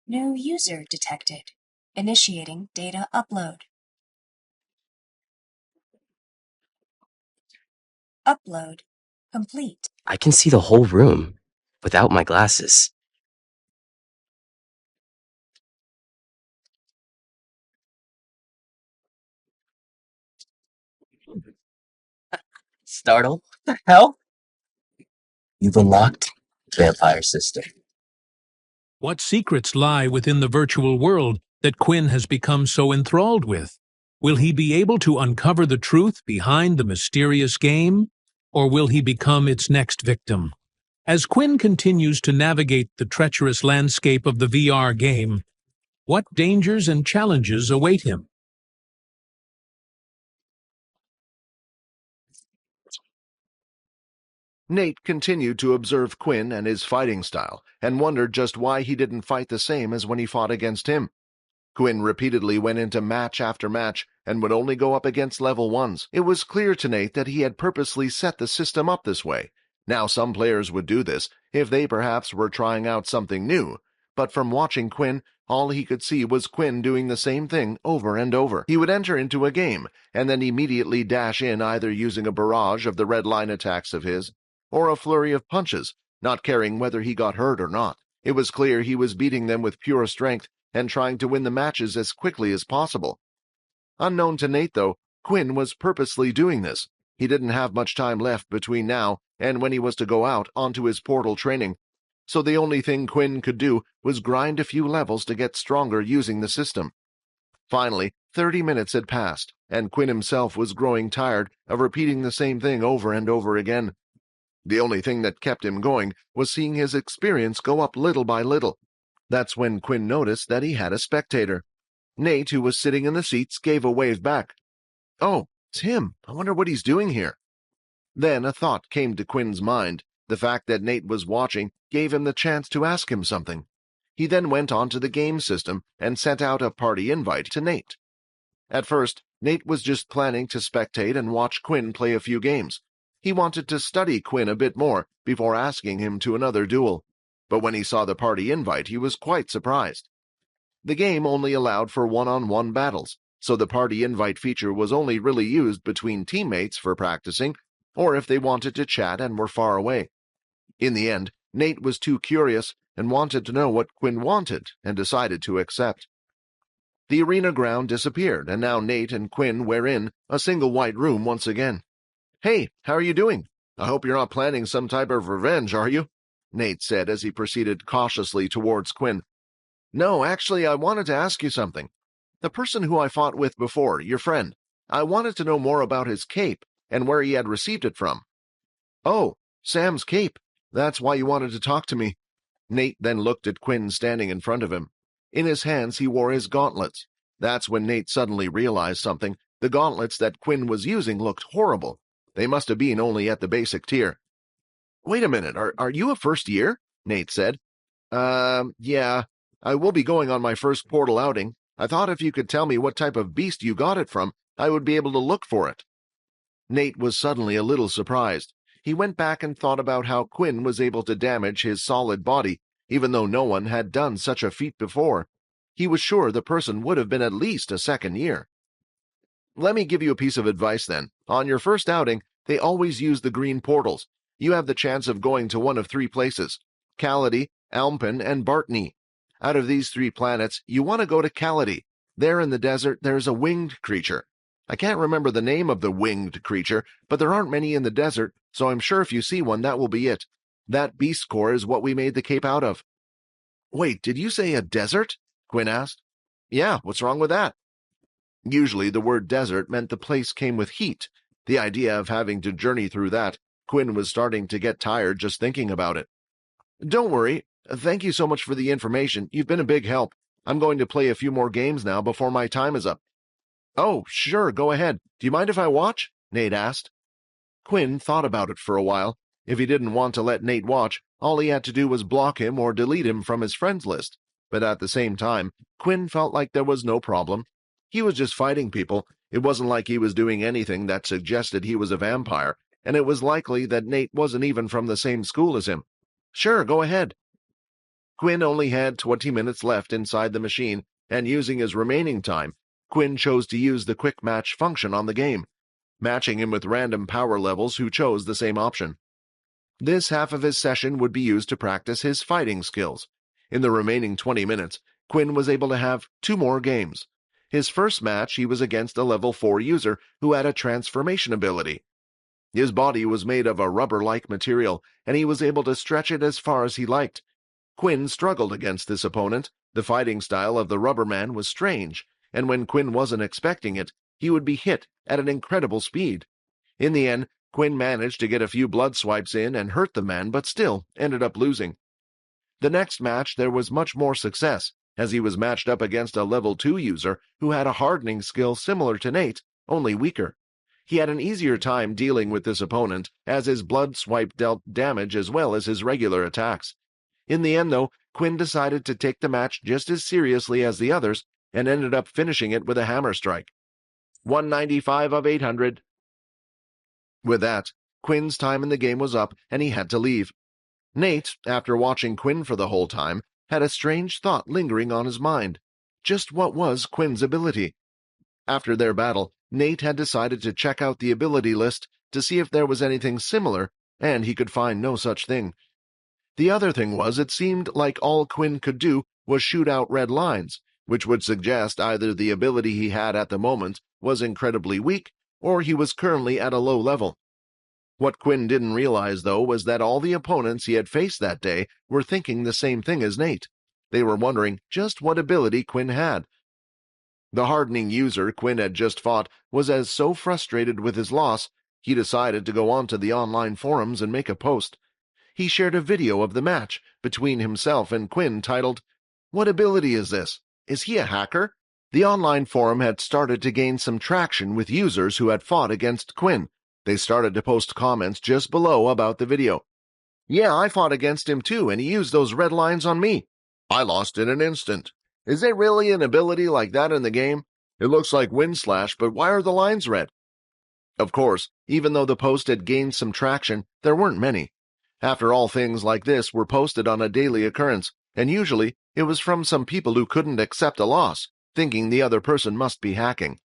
New user detected. Initiating data upload. Upload complete. I can see the whole room without my glasses. Startle? What the hell? You've unlocked Vampire System. What secrets lie within the virtual world that Quinn has become so enthralled with? Will he be able to uncover the truth behind the mysterious game, or will he become its next victim? As Quinn continues to navigate the treacherous landscape of the VR game, what dangers and challenges await him? Nate continued to observe Quinn and his fighting style, and wondered just why he didn't fight the same as when he fought against him. Quinn repeatedly went into match after match and would only go up against level 1s. It was clear to Nate that he had purposely set the system up this way. Now some players would do this if they perhaps were trying out something new, but from watching Quinn, all he could see was Quinn doing the same thing over and over. He would enter into a game, and then immediately dash in either using a barrage of the red line attacks of his, or a flurry of punches, not caring whether he got hurt or not. It was clear he was beating them with pure strength and trying to win the matches as quickly as possible. Unknown to Nate, though, Quinn was purposely doing this. He didn't have much time left between now and when he was to go out onto his portal training, so the only thing Quinn could do was grind a few levels to get stronger using the system. Finally, 30 minutes had passed, and Quinn himself was growing tired of repeating the same thing over and over again. The only thing that kept him going was seeing his experience go up little by little. That's when Quinn noticed that he had a spectator. Nate, who was sitting in the seats, gave a wave back. "Oh, it's him. I wonder what he's doing here." Then a thought came to Quinn's mind. The fact that Nate was watching gave him the chance to ask him something. He then went on to the game system and sent out a party invite to Nate. At first, Nate was just planning to spectate and watch Quinn play a few games. He wanted to study Quinn a bit more before asking him to another duel, but when he saw the party invite, he was quite surprised. The game only allowed for one-on-one battles, so the party invite feature was only really used between teammates for practicing, or if they wanted to chat and were far away. In the end, Nate was too curious and wanted to know what Quinn wanted, and decided to accept. The arena ground disappeared, and now Nate and Quinn were in a single white room once again. "Hey, how are you doing? I hope you're not planning some type of revenge, are you?" Nate said as he proceeded cautiously towards Quinn. "No, actually, I wanted to ask you something. The person who I fought with before, your friend, I wanted to know more about his cape and where he had received it from." "Oh, Sam's cape. That's why you wanted to talk to me." Nate then looked at Quinn standing in front of him. In his hands he wore his gauntlets. That's when Nate suddenly realized something. The gauntlets that Quinn was using looked horrible. They must have been only at the basic tier. "Wait a minute, are you a first year?" Nate said. Yeah. I will be going on my first portal outing. I thought if you could tell me what type of beast you got it from, I would be able to look for it." Nate was suddenly a little surprised. He went back and thought about how Quinn was able to damage his solid body, even though no one had done such a feat before. He was sure the person would have been at least a second year. "Let me give you a piece of advice then. On your first outing, they always use the green portals. You have the chance of going to one of 3 places: Kaladi, Almpin, and Bartney. Out of these 3 planets, you want to go to Kaladi. There in the desert, there's a winged creature. I can't remember the name of the winged creature, but there aren't many in the desert, so I'm sure if you see one, that will be it. That beast core is what we made the cape out of." "Wait, did you say a desert?" Quinn asked. "Yeah, what's wrong with that?" Usually the word desert meant the place came with heat. The idea of having to journey through that, Quinn was starting to get tired just thinking about it. "Don't worry. Thank you so much for the information. You've been a big help. I'm going to play a few more games now before my time is up." "Oh, sure, go ahead. Do you mind if I watch?" Nate asked. Quinn thought about it for a while. If he didn't want to let Nate watch, all he had to do was block him or delete him from his friends list. But at the same time, Quinn felt like there was no problem. He was just fighting people. It wasn't like he was doing anything that suggested he was a vampire, and it was likely that Nate wasn't even from the same school as him. "Sure, go ahead." Quinn only had 20 minutes left inside the machine, and using his remaining time, Quinn chose to use the quick match function on the game, matching him with random power levels who chose the same option. This half of his session would be used to practice his fighting skills. In the remaining 20 minutes, Quinn was able to have 2 more games. His first match, he was against a level 4 user who had a transformation ability. His body was made of a rubber-like material, and he was able to stretch it as far as he liked. Quinn struggled against this opponent. The fighting style of the rubber man was strange, and when Quinn wasn't expecting it, he would be hit at an incredible speed. In the end, Quinn managed to get a few blood swipes in and hurt the man, but still ended up losing. The next match there was much more success, as he was matched up against a level 2 user who had a hardening skill similar to Nate, only weaker. He had an easier time dealing with this opponent, as his blood swipe dealt damage as well as his regular attacks. In the end, though, Quinn decided to take the match just as seriously as the others, and ended up finishing it with a hammer strike. 195 of 800. With that, Quinn's time in the game was up, and he had to leave. Nate, after watching Quinn for the whole time, had a strange thought lingering on his mind. Just what was Quinn's ability? After their battle, Nate had decided to check out the ability list to see if there was anything similar, and he could find no such thing. The other thing was, it seemed like all Quinn could do was shoot out red lines, which would suggest either the ability he had at the moment was incredibly weak, or he was currently at a low level. What Quinn didn't realize, though, was that all the opponents he had faced that day were thinking the same thing as Nate. They were wondering just what ability Quinn had. The hardening user Quinn had just fought was so frustrated with his loss, he decided to go onto the online forums and make a post. He shared a video of the match between himself and Quinn titled, "What ability is this? Is he a hacker?" The online forum had started to gain some traction with users who had fought against Quinn. They started to post comments just below about the video. "Yeah, I fought against him too, and he used those red lines on me. I lost in an instant. Is there really an ability like that in the game? It looks like Wind Slash, but why are the lines red?" Of course, even though the post had gained some traction, there weren't many. After all, things like this were posted on a daily occurrence, and usually it was from some people who couldn't accept a loss, thinking the other person must be hacking.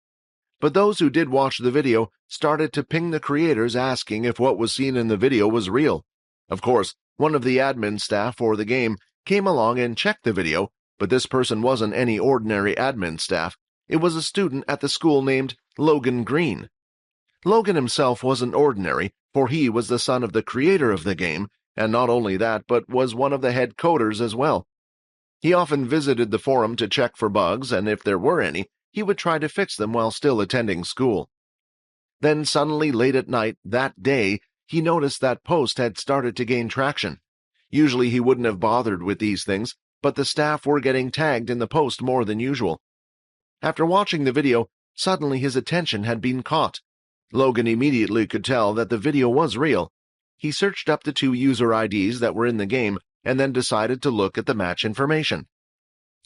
But those who did watch the video started to ping the creators asking if what was seen in the video was real. Of course, one of the admin staff for the game came along and checked the video, but this person wasn't any ordinary admin staff. It was a student at the school named Logan Green. Logan himself wasn't ordinary, for he was the son of the creator of the game, and not only that, but was one of the head coders as well. He often visited the forum to check for bugs, and if there were any, he would try to fix them while still attending school. Then suddenly, late at night that day, he noticed that post had started to gain traction. Usually he wouldn't have bothered with these things, but the staff were getting tagged in the post more than usual. After watching the video, suddenly his attention had been caught. Logan immediately could tell that the video was real. He searched up the 2 user IDs that were in the game and then decided to look at the match information.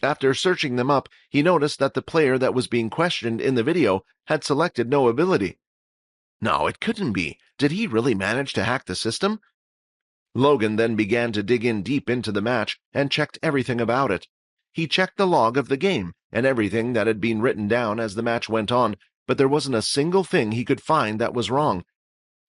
After searching them up, he noticed that the player that was being questioned in the video had selected no ability. No, it couldn't be. Did he really manage to hack the system? Logan then began to dig in deep into the match and checked everything about it. He checked the log of the game and everything that had been written down as the match went on, but there wasn't a single thing he could find that was wrong.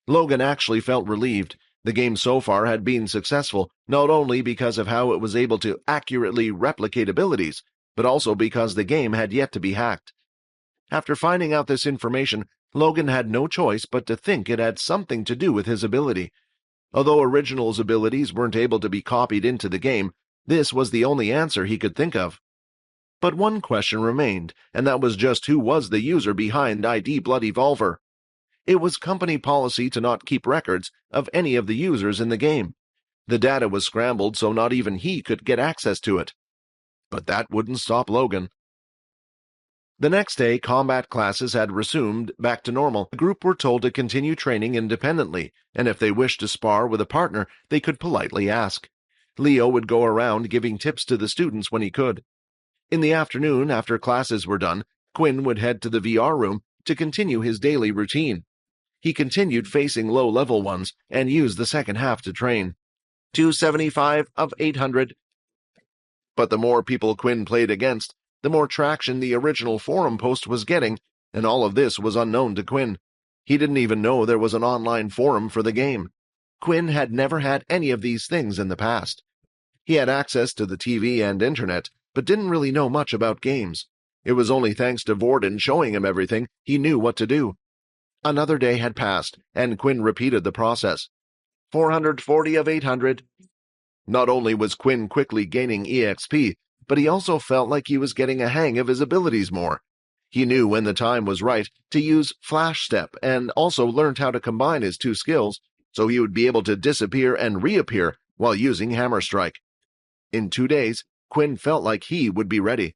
Logan actually felt relieved. The game so far had been successful, not only because of how it was able to accurately replicate abilities, but also because the game had yet to be hacked. After finding out this information, Logan had no choice but to think it had something to do with his ability. Although Original's abilities weren't able to be copied into the game, this was the only answer he could think of. But one question remained, and that was just who was the user behind ID Blood Evolver. It was company policy to not keep records of any of the users in the game. The data was scrambled so not even he could get access to it. But that wouldn't stop Logan. The next day, combat classes had resumed back to normal. The group were told to continue training independently, and if they wished to spar with a partner, they could politely ask. Leo would go around giving tips to the students when he could. In the afternoon, after classes were done, Quinn would head to the VR room to continue his daily routine. He continued facing low-level ones and used the second half to train. 275 of 800. But the more people Quinn played against, the more traction the original forum post was getting, and all of this was unknown to Quinn. He didn't even know there was an online forum for the game. Quinn had never had any of these things in the past. He had access to the TV and internet, but didn't really know much about games. It was only thanks to Vorden showing him everything he knew what to do. Another day had passed, and Quinn repeated the process. 440 of 800. Not only was Quinn quickly gaining EXP, but he also felt like he was getting a hang of his abilities more. He knew when the time was right to use Flash Step and also learned how to combine his two skills, so he would be able to disappear and reappear while using Hammer Strike. In 2 days, Quinn felt like he would be ready.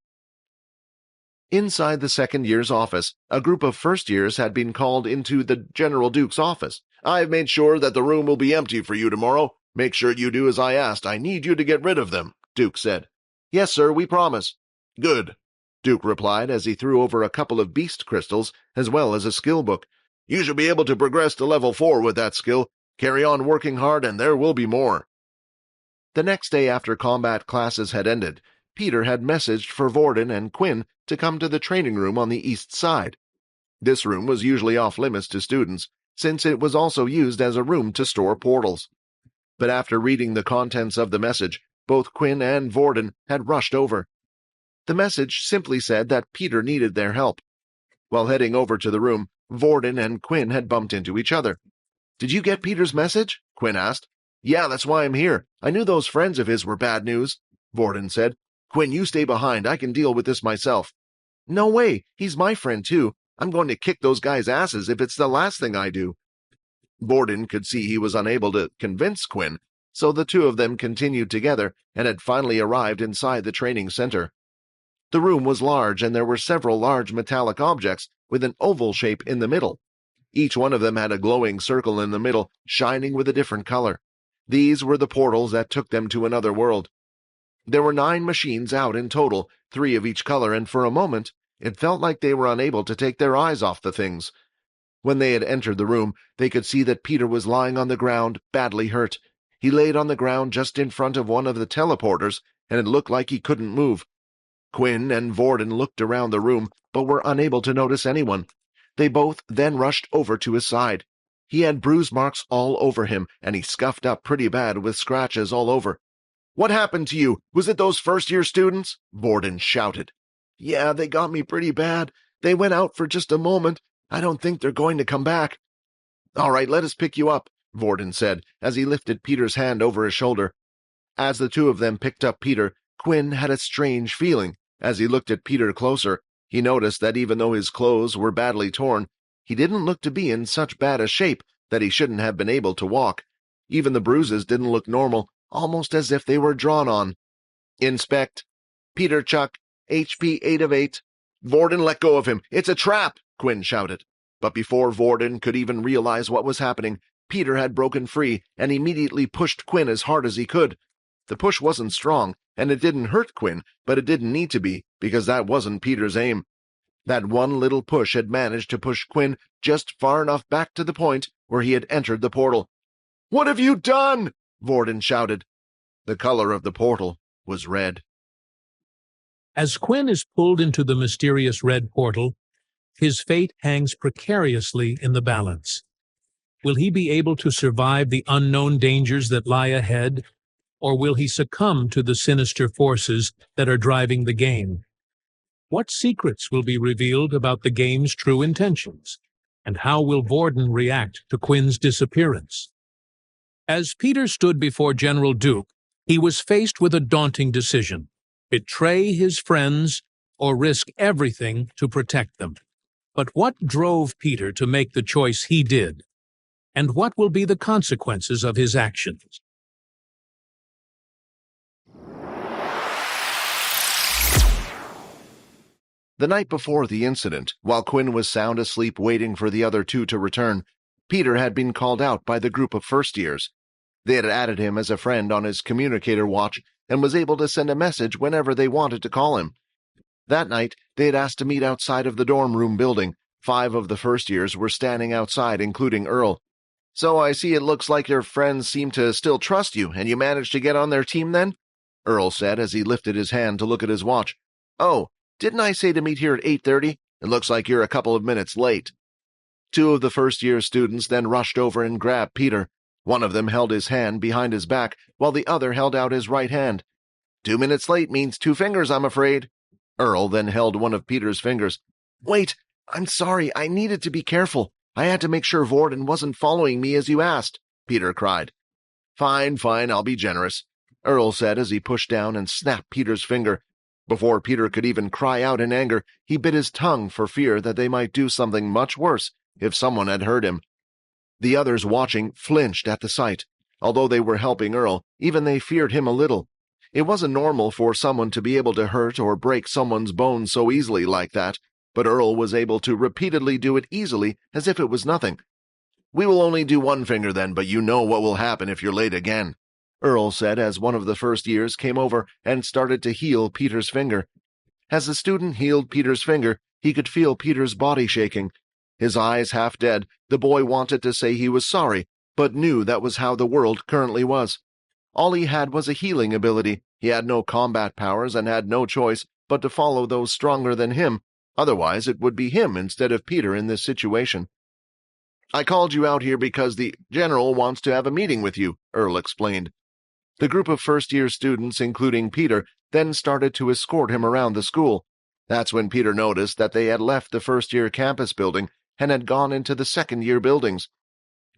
Inside the second year's office, a group of first years had been called into the General Duke's office. "I've made sure that the room will be empty for you tomorrow. Make sure you do as I asked. I need you to get rid of them," Duke said. "Yes, sir, we promise." "Good," Duke replied as he threw over a couple of beast crystals as well as a skill book. "You should be able to progress to level 4 with that skill. Carry on working hard and there will be more." The next day after combat classes had ended, Peter had messaged for Vorden and Quinn to come to the training room on the east side. This room was usually off-limits to students, since it was also used as a room to store portals. But after reading the contents of the message, both Quinn and Vorden had rushed over. The message simply said that Peter needed their help. While heading over to the room, Vorden and Quinn had bumped into each other. "Did you get Peter's message?" Quinn asked. "Yeah, that's why I'm here. I knew those friends of his were bad news," Vorden said. "Quinn, you stay behind. I can deal with this myself." "No way. He's my friend, too. I'm going to kick those guys' asses if it's the last thing I do." Vorden could see he was unable to convince Quinn, so the two of them continued together and had finally arrived inside the training center. The room was large, and there were several large metallic objects with an oval shape in the middle. Each one of them had a glowing circle in the middle, shining with a different color. These were the portals that took them to another world. There were 9 machines out in total, 3 of each color, and for a moment, it felt like they were unable to take their eyes off the things. When they had entered the room, they could see that Peter was lying on the ground, badly hurt. He laid on the ground just in front of one of the teleporters, and it looked like he couldn't move. Quinn and Vorden looked around the room, but were unable to notice anyone. They both then rushed over to his side. He had bruise marks all over him, and he scuffed up pretty bad with scratches all over. "What happened to you? Was it those first-year students?" Vorden shouted. "Yeah, they got me pretty bad. They went out for just a moment. I don't think they're going to come back." "All right, let us pick you up," Vorden said, as he lifted Peter's hand over his shoulder. As the two of them picked up Peter, Quinn had a strange feeling. As he looked at Peter closer, he noticed that even though his clothes were badly torn, he didn't look to be in such bad a shape that he shouldn't have been able to walk. Even the bruises didn't look normal, almost as if they were drawn on. "Inspect. Peter Chuck, HP 8 of 8. "Vorden, let go of him. It's a trap," Quinn shouted. But before Vorden could even realize what was happening, Peter had broken free and immediately pushed Quinn as hard as he could. The push wasn't strong, and it didn't hurt Quinn, but it didn't need to be, because that wasn't Peter's aim. That one little push had managed to push Quinn just far enough back to the point where he had entered the portal. "What have you done?" Vorden shouted. The color of the portal was red. As Quinn is pulled into the mysterious red portal, his fate hangs precariously in the balance. Will he be able to survive the unknown dangers that lie ahead, or will he succumb to the sinister forces that are driving the game? What secrets will be revealed about the game's true intentions, and how will Vorden react to Quinn's disappearance? As Peter stood before General Duke, he was faced with a daunting decision: betray his friends or risk everything to protect them. But what drove Peter to make the choice he did? And what will be the consequences of his actions? The night before the incident, while Quinn was sound asleep waiting for the other two to return, Peter had been called out by the group of first years. They had added him as a friend on his communicator watch and was able to send a message whenever they wanted to call him. That night, they had asked to meet outside of the dorm room building. 5 of the first years were standing outside, including Earl. "So I see it looks like your friends seem to still trust you, and you managed to get on their team then?" Earl said as he lifted his hand to look at his watch. "Oh, didn't I say to meet here at 8:30? It looks like you're a couple of minutes late." Two of the first-year students then rushed over and grabbed Peter. One of them held his hand behind his back, while the other held out his right hand. 2 minutes late means 2 fingers, I'm afraid. Earl then held one of Peter's fingers. "Wait, I'm sorry, I needed to be careful. I had to make sure Vorden wasn't following me as you asked," Peter cried. Fine, I'll be generous," Earl said as he pushed down and snapped Peter's finger. Before Peter could even cry out in anger, he bit his tongue for fear that they might do something much worse if someone had heard him. The others watching flinched at the sight. Although they were helping Earl, even they feared him a little. It wasn't normal for someone to be able to hurt or break someone's bones so easily like that, but Earl was able to repeatedly do it easily as if it was nothing. "We will only do 1 finger then, but you know what will happen if you're late again," Earl said as one of the first years came over and started to heal Peter's finger. As the student healed Peter's finger, he could feel Peter's body shaking. His eyes half dead, the boy wanted to say he was sorry, but knew that was how the world currently was. All he had was a healing ability. He had no combat powers and had no choice but to follow those stronger than him. Otherwise, it would be him instead of Peter in this situation. "I called you out here because the general wants to have a meeting with you," Earl explained. The group of first-year students, including Peter, then started to escort him around the school. That's when Peter noticed that they had left the first-year campus building and had gone into the second-year buildings.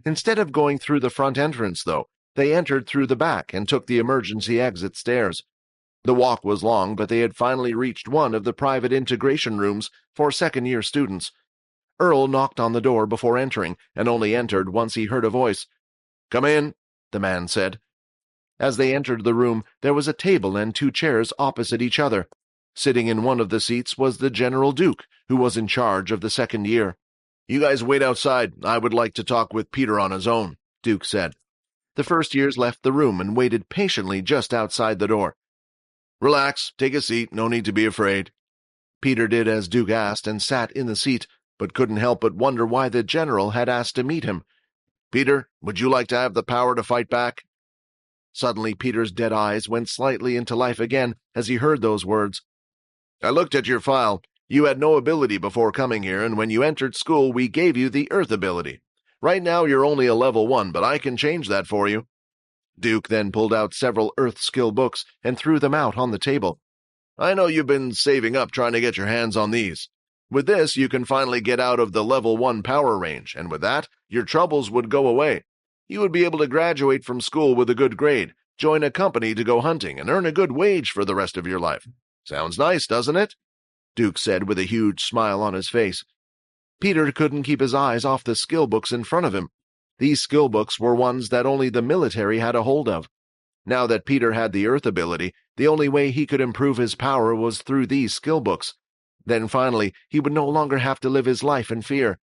Instead of going through the front entrance, though, they entered through the back and took the emergency exit stairs. The walk was long, but they had finally reached one of the private integration rooms for second-year students. Earl knocked on the door before entering, and only entered once he heard a voice. "Come in," the man said. As they entered the room, there was a table and 2 chairs opposite each other. Sitting in one of the seats was the General Duke, who was in charge of the second year. "You guys wait outside. I would like to talk with Peter on his own," Duke said. The first years left the room and waited patiently just outside the door. "Relax, take a seat, no need to be afraid." Peter did as Duke asked and sat in the seat, but couldn't help but wonder why the general had asked to meet him. "Peter, would you like to have the power to fight back?" Suddenly Peter's dead eyes went slightly into life again as he heard those words. "I looked at your file. You had no ability before coming here, and when you entered school we gave you the Earth ability. Right now you're only a level 1, but I can change that for you." Duke then pulled out several Earth skill books and threw them out on the table. "I know you've been saving up trying to get your hands on these. With this, you can finally get out of the level 1 power range, and with that, your troubles would go away. You would be able to graduate from school with a good grade, join a company to go hunting, and earn a good wage for the rest of your life. Sounds nice, doesn't it?" Duke said with a huge smile on his face. Peter couldn't keep his eyes off the skill books in front of him. These skill books were ones that only the military had a hold of. Now that Peter had the Earth ability, the only way he could improve his power was through these skill books. Then finally, he would no longer have to live his life in fear.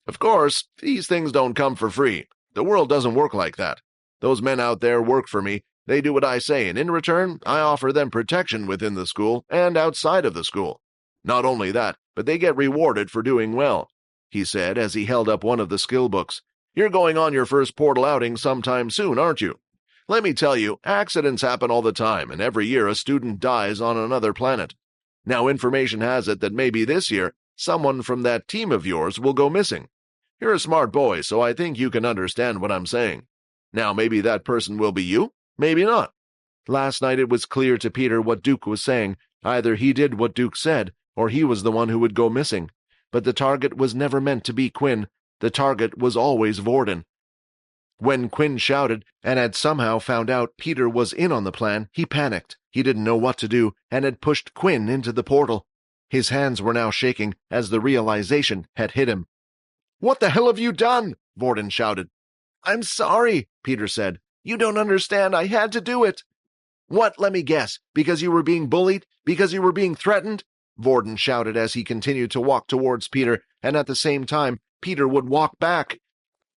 "Of course, these things don't come for free. The world doesn't work like that. Those men out there work for me. They do what I say, and in return, I offer them protection within the school and outside of the school. Not only that, but they get rewarded for doing well," he said as he held up one of the skill books. "You're going on your first portal outing sometime soon, aren't you? Let me tell you, accidents happen all the time, and every year a student dies on another planet. Now information has it that maybe this year, someone from that team of yours will go missing. You're a smart boy, so I think you can understand what I'm saying. Now maybe that person will be you, maybe not." Last night it was clear to Peter what Duke was saying. Either he did what Duke said, or he was the one who would go missing. But the target was never meant to be Quinn. The target was always Vorden. When Quinn shouted and had somehow found out Peter was in on the plan, he panicked. He didn't know what to do and had pushed Quinn into the portal. His hands were now shaking as the realization had hit him. "What the hell have you done?" Vorden shouted. "I'm sorry," Peter said. "You don't understand. I had to do it." "What? Let me guess. Because you were being bullied? Because you were being threatened?" Vorden shouted as he continued to walk towards Peter, and at the same time, Peter would walk back.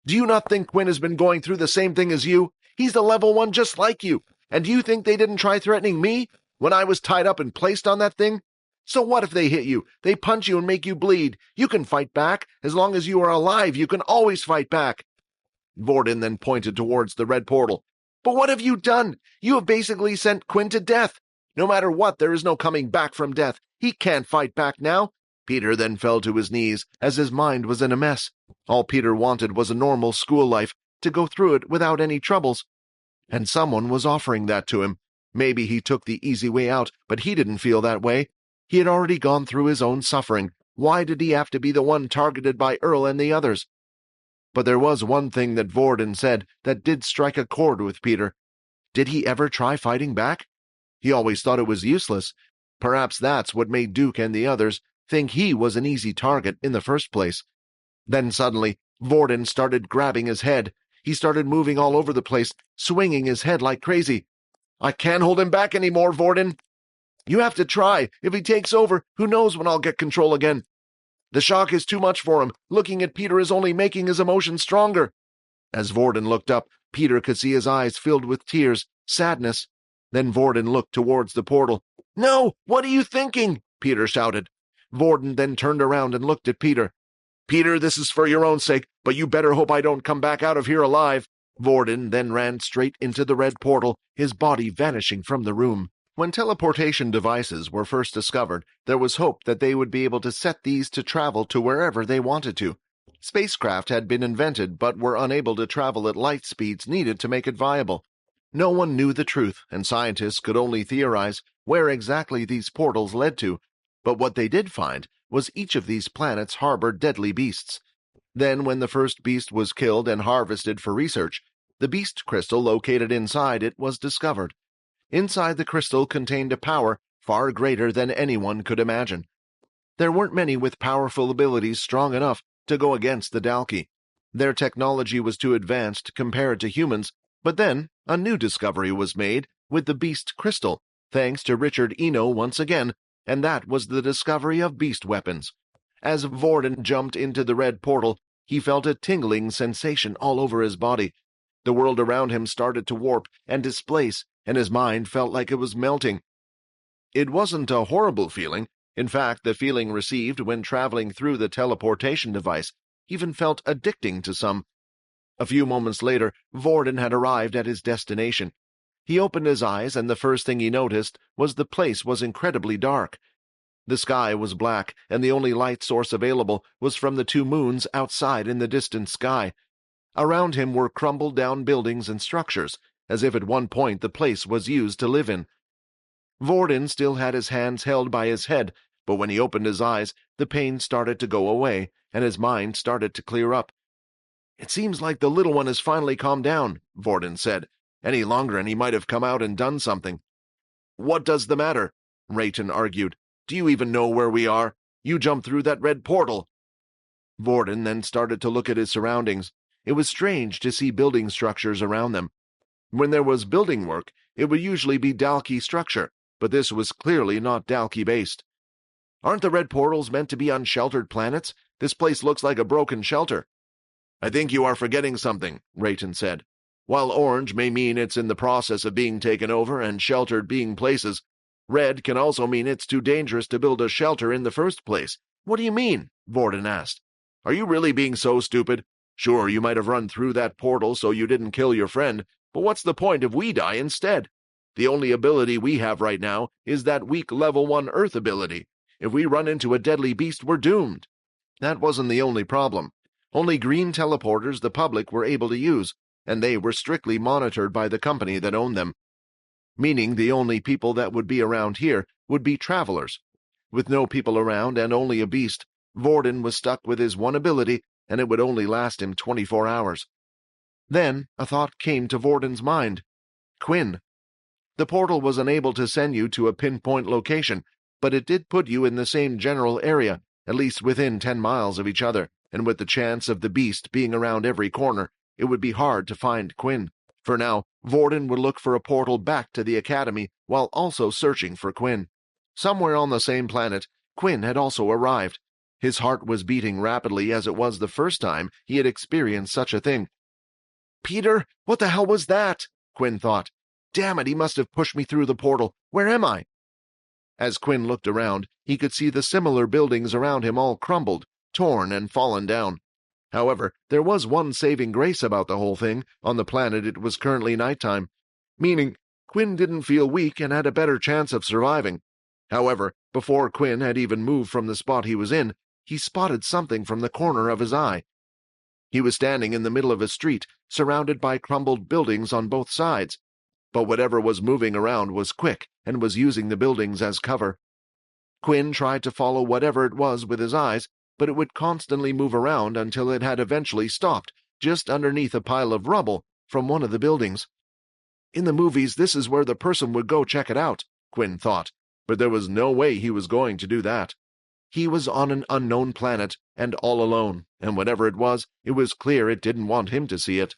"Do you not think Quinn has been going through the same thing as you? He's the level 1 just like you. And do you think they didn't try threatening me when I was tied up and placed on that thing? So what if they hit you? They punch you and make you bleed. You can fight back. As long as you are alive, you can always fight back." Vorden then pointed towards the red portal. But what have you done? You have basically sent Quinn to death. No matter what, there is no coming back from death. He can't fight back now. Peter then fell to his knees, as his mind was in a mess. All Peter wanted was a normal school life, to go through it without any troubles. And someone was offering that to him. Maybe he took the easy way out, but he didn't feel that way. He had already gone through his own suffering. Why did he have to be the one targeted by Earl and the others? But there was one thing that Vorden said that did strike a chord with Peter. Did he ever try fighting back? He always thought it was useless. Perhaps that's what made Duke and the others think he was an easy target in the first place. Then suddenly, Vorden started grabbing his head. He started moving all over the place, swinging his head like crazy. I can't hold him back anymore, Vorden. You have to try. If he takes over, who knows when I'll get control again. The shock is too much for him. Looking at Peter is only making his emotions stronger. As Vorden looked up, Peter could see his eyes filled with tears, sadness. Then Vorden looked towards the portal. No! What are you thinking? Peter shouted. Vorden then turned around and looked at Peter. Peter, this is for your own sake, but you better hope I don't come back out of here alive. Vorden then ran straight into the red portal, his body vanishing from the room. When teleportation devices were first discovered, there was hope that they would be able to set these to travel to wherever they wanted to. Spacecraft had been invented but were unable to travel at light speeds needed to make it viable. No one knew the truth, and scientists could only theorize where exactly these portals led to. But what they did find was each of these planets harbored deadly beasts. Then, when the first beast was killed and harvested for research, the beast crystal located inside it was discovered. Inside the crystal contained a power far greater than anyone could imagine. There weren't many with powerful abilities strong enough to go against the Dalki. Their technology was too advanced compared to humans, but then a new discovery was made with the beast crystal, thanks to Richard Eno once again, and that was the discovery of beast weapons. As Vorden jumped into the red portal, he felt a tingling sensation all over his body. The world around him started to warp and displace, and his mind felt like it was melting. It wasn't a horrible feeling. In fact, the feeling received when traveling through the teleportation device even felt addicting to some. A few moments later, Vorden had arrived at his destination. He opened his eyes, and the first thing he noticed was the place was incredibly dark. The sky was black, and the only light source available was from the 2 moons outside in the distant sky. Around him were crumbled-down buildings and structures, as if at one point the place was used to live in. Vorden still had his hands held by his head, but when he opened his eyes, the pain started to go away, and his mind started to clear up. It seems like the little one has finally calmed down, Vorden said. Any longer and he might have come out and done something. What does the matter? Rayton argued. Do you even know where we are? You jumped through that red portal. Vorden then started to look at his surroundings. It was strange to see building structures around them. When there was building work, it would usually be Dalki structure, but this was clearly not Dalki-based. Aren't the red portals meant to be on sheltered planets? This place looks like a broken shelter. I think you are forgetting something, Rayton said. While orange may mean it's in the process of being taken over and sheltered being places, red can also mean it's too dangerous to build a shelter in the first place. What do you mean? Vorden asked. Are you really being so stupid? Sure, you might have run through that portal so you didn't kill your friend, but what's the point if we die instead? The only ability we have right now is that weak level 1 Earth ability. If we run into a deadly beast, we're doomed. That wasn't the only problem. Only green teleporters the public were able to use, and they were strictly monitored by the company that owned them. Meaning the only people that would be around here would be travelers. With no people around and only a beast, Vorden was stuck with his one ability, and it would only last him 24 hours. Then a thought came to Vorden's mind. Quinn. The portal was unable to send you to a pinpoint location, but it did put you in the same general area, at least within 10 miles of each other, and with the chance of the beast being around every corner, it would be hard to find Quinn. For now, Vorden would look for a portal back to the Academy while also searching for Quinn. Somewhere on the same planet, Quinn had also arrived. His heart was beating rapidly as it was the first time he had experienced such a thing. Peter, what the hell was that? Quinn thought. Damn it, he must have pushed me through the portal. Where am I? As Quinn looked around, he could see the similar buildings around him all crumbled, torn, and fallen down. However, there was one saving grace about the whole thing. On the planet it was currently nighttime, meaning Quinn didn't feel weak and had a better chance of surviving. However, before Quinn had even moved from the spot he was in, he spotted something from the corner of his eye. He was standing in the middle of a street, surrounded by crumbled buildings on both sides, but whatever was moving around was quick and was using the buildings as cover. Quinn tried to follow whatever it was with his eyes, but it would constantly move around until it had eventually stopped just underneath a pile of rubble from one of the buildings. In the movies, this is where the person would go check it out, Quinn thought, but there was no way he was going to do that. He was on an unknown planet and all alone, and whatever it was clear it didn't want him to see it.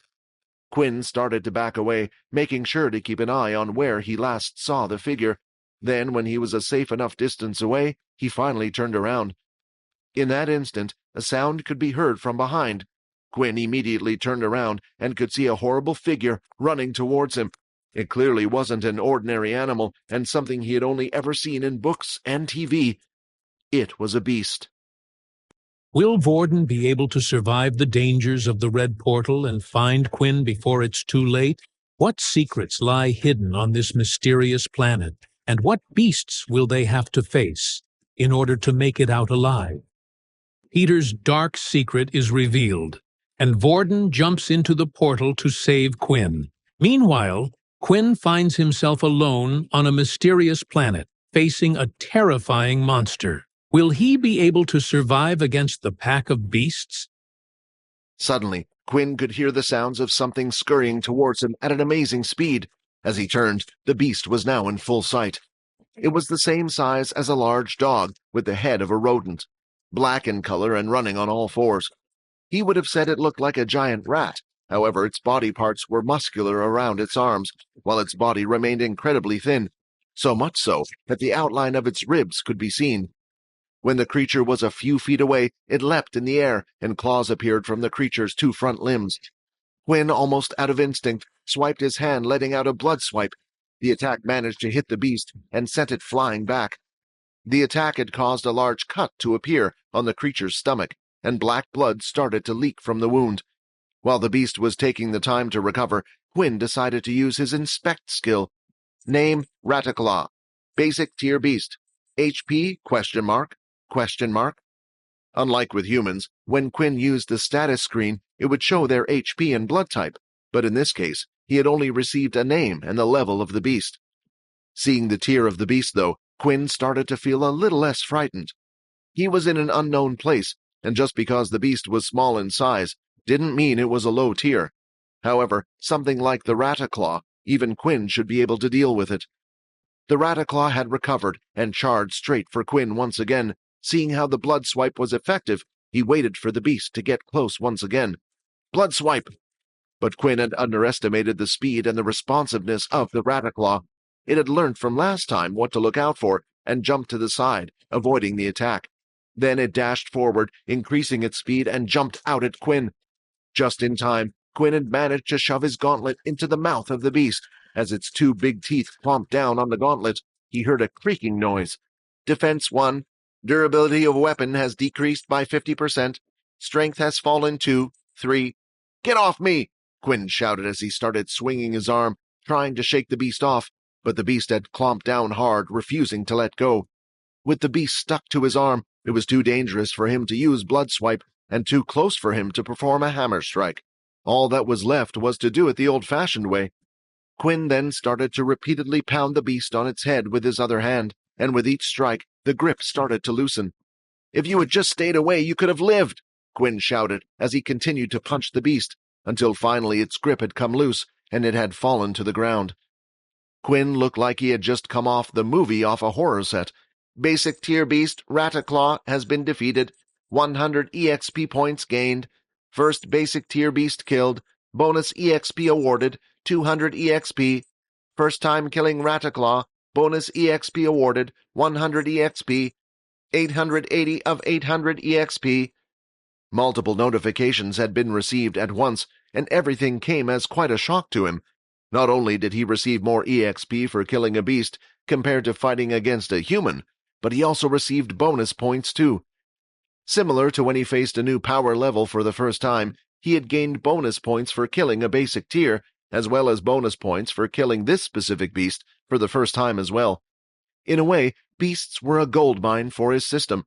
Quinn started to back away, making sure to keep an eye on where he last saw the figure. Then, when he was a safe enough distance away, he finally turned around. In that instant, a sound could be heard from behind. Quinn immediately turned around and could see a horrible figure running towards him. It clearly wasn't an ordinary animal, and something he had only ever seen in books and TV. It was a beast. Will Vorden be able to survive the dangers of the Red Portal and find Quinn before it's too late? What secrets lie hidden on this mysterious planet, and what beasts will they have to face in order to make it out alive? Peter's dark secret is revealed, and Vorden jumps into the portal to save Quinn. Meanwhile, Quinn finds himself alone on a mysterious planet, facing a terrifying monster. Will he be able to survive against the pack of beasts? Suddenly, Quinn could hear the sounds of something scurrying towards him at an amazing speed. As he turned, the beast was now in full sight. It was the same size as a large dog, with the head of a rodent, black in color and running on all fours. He would have said it looked like a giant rat. However, its body parts were muscular around its arms, while its body remained incredibly thin, so much so that the outline of its ribs could be seen. When the creature was a few feet away, it leapt in the air, and claws appeared from the creature's two front limbs. Quinn, almost out of instinct, swiped his hand, letting out a blood swipe. The attack managed to hit the beast and sent it flying back. The attack had caused a large cut to appear on the creature's stomach, and black blood started to leak from the wound. While the beast was taking the time to recover, Quinn decided to use his inspect skill. Name, Rataclaw. Basic tier beast. HP, ? Unlike with humans, when Quinn used the status screen, it would show their HP and blood type, but in this case, he had only received a name and the level of the beast. Seeing the tier of the beast, though, Quinn started to feel a little less frightened. He was in an unknown place, and just because the beast was small in size didn't mean it was a low tier. However, something like the Rataclaw, even Quinn should be able to deal with it. The Rataclaw had recovered and charged straight for Quinn once again. Seeing how the blood swipe was effective, he waited for the beast to get close once again. Blood swipe! But Quinn had underestimated the speed and the responsiveness of the Rataclaw. It had learned from last time what to look out for and jumped to the side, avoiding the attack. Then it dashed forward, increasing its speed, and jumped out at Quinn. Just in time, Quinn had managed to shove his gauntlet into the mouth of the beast. As its two big teeth clomped down on the gauntlet, he heard a creaking noise. Defense 1. Durability of weapon has decreased by 50%. Strength has fallen to 3. Get off me! Quinn shouted as he started swinging his arm, trying to shake the beast off, but the beast had clomped down hard, refusing to let go. With the beast stuck to his arm, it was too dangerous for him to use blood swipe, and too close for him to perform a hammer strike. All that was left was to do it the old-fashioned way. Quinn then started to repeatedly pound the beast on its head with his other hand, and with each strike, the grip started to loosen. If you had just stayed away, you could have lived, Quinn shouted as he continued to punch the beast, until finally its grip had come loose, and it had fallen to the ground. Quinn looked like he had just come off the movie off a horror set. Basic tier beast Rataclaw has been defeated. 100 EXP points gained. First basic tier beast killed. Bonus EXP awarded. 200 EXP. First time killing Rataclaw. Bonus EXP awarded. 100 EXP. 880 of 800 EXP. Multiple notifications had been received at once, and everything came as quite a shock to him. Not only did he receive more EXP for killing a beast compared to fighting against a human, but he also received bonus points too. Similar to when he faced a new power level for the first time, he had gained bonus points for killing a basic tier, as well as bonus points for killing this specific beast for the first time as well. In a way, beasts were a gold mine for his system.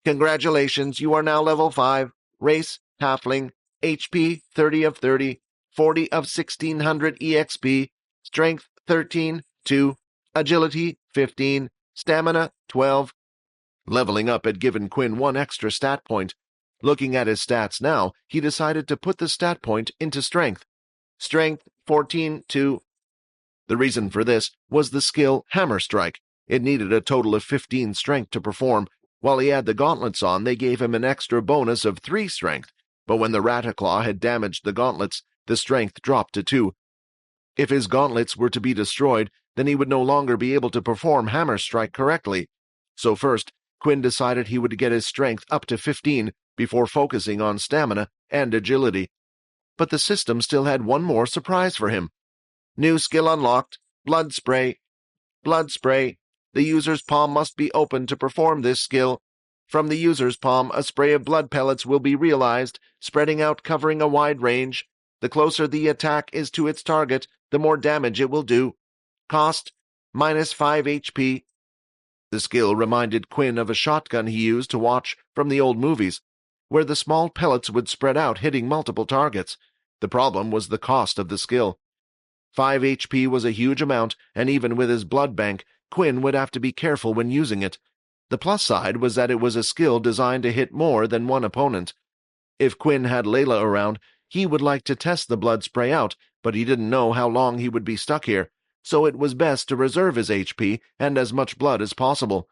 Congratulations, you are now level 5, race, halfling, HP 30 of 30, 40 of 1600 EXP, strength 13, 2, agility 15, stamina 12. Leveling up had given Quinn one extra stat point. Looking at his stats now, he decided to put the stat point into strength. Strength 14, 2. The reason for this was the skill Hammer Strike. It needed a total of 15 strength to perform. While he had the gauntlets on, they gave him an extra bonus of 3 strength, but when the Rataclaw had damaged the gauntlets, the strength dropped to 2. If his gauntlets were to be destroyed, then he would no longer be able to perform Hammer Strike correctly. So first, Quinn decided he would get his strength up to 15 before focusing on stamina and agility. But the system still had one more surprise for him. New skill unlocked, Blood Spray. Blood Spray. The user's palm must be open to perform this skill. From the user's palm, a spray of blood pellets will be realized, spreading out covering a wide range. The closer the attack is to its target, the more damage it will do. Cost, -5 HP. The skill reminded Quinn of a shotgun he used to watch from the old movies, where the small pellets would spread out hitting multiple targets. The problem was the cost of the skill. 5 HP was a huge amount, and even with his blood bank, Quinn would have to be careful when using it. The plus side was that it was a skill designed to hit more than one opponent. If Quinn had Layla around, he would like to test the blood spray out, but he didn't know how long he would be stuck here, so it was best to reserve his HP and as much blood as possible.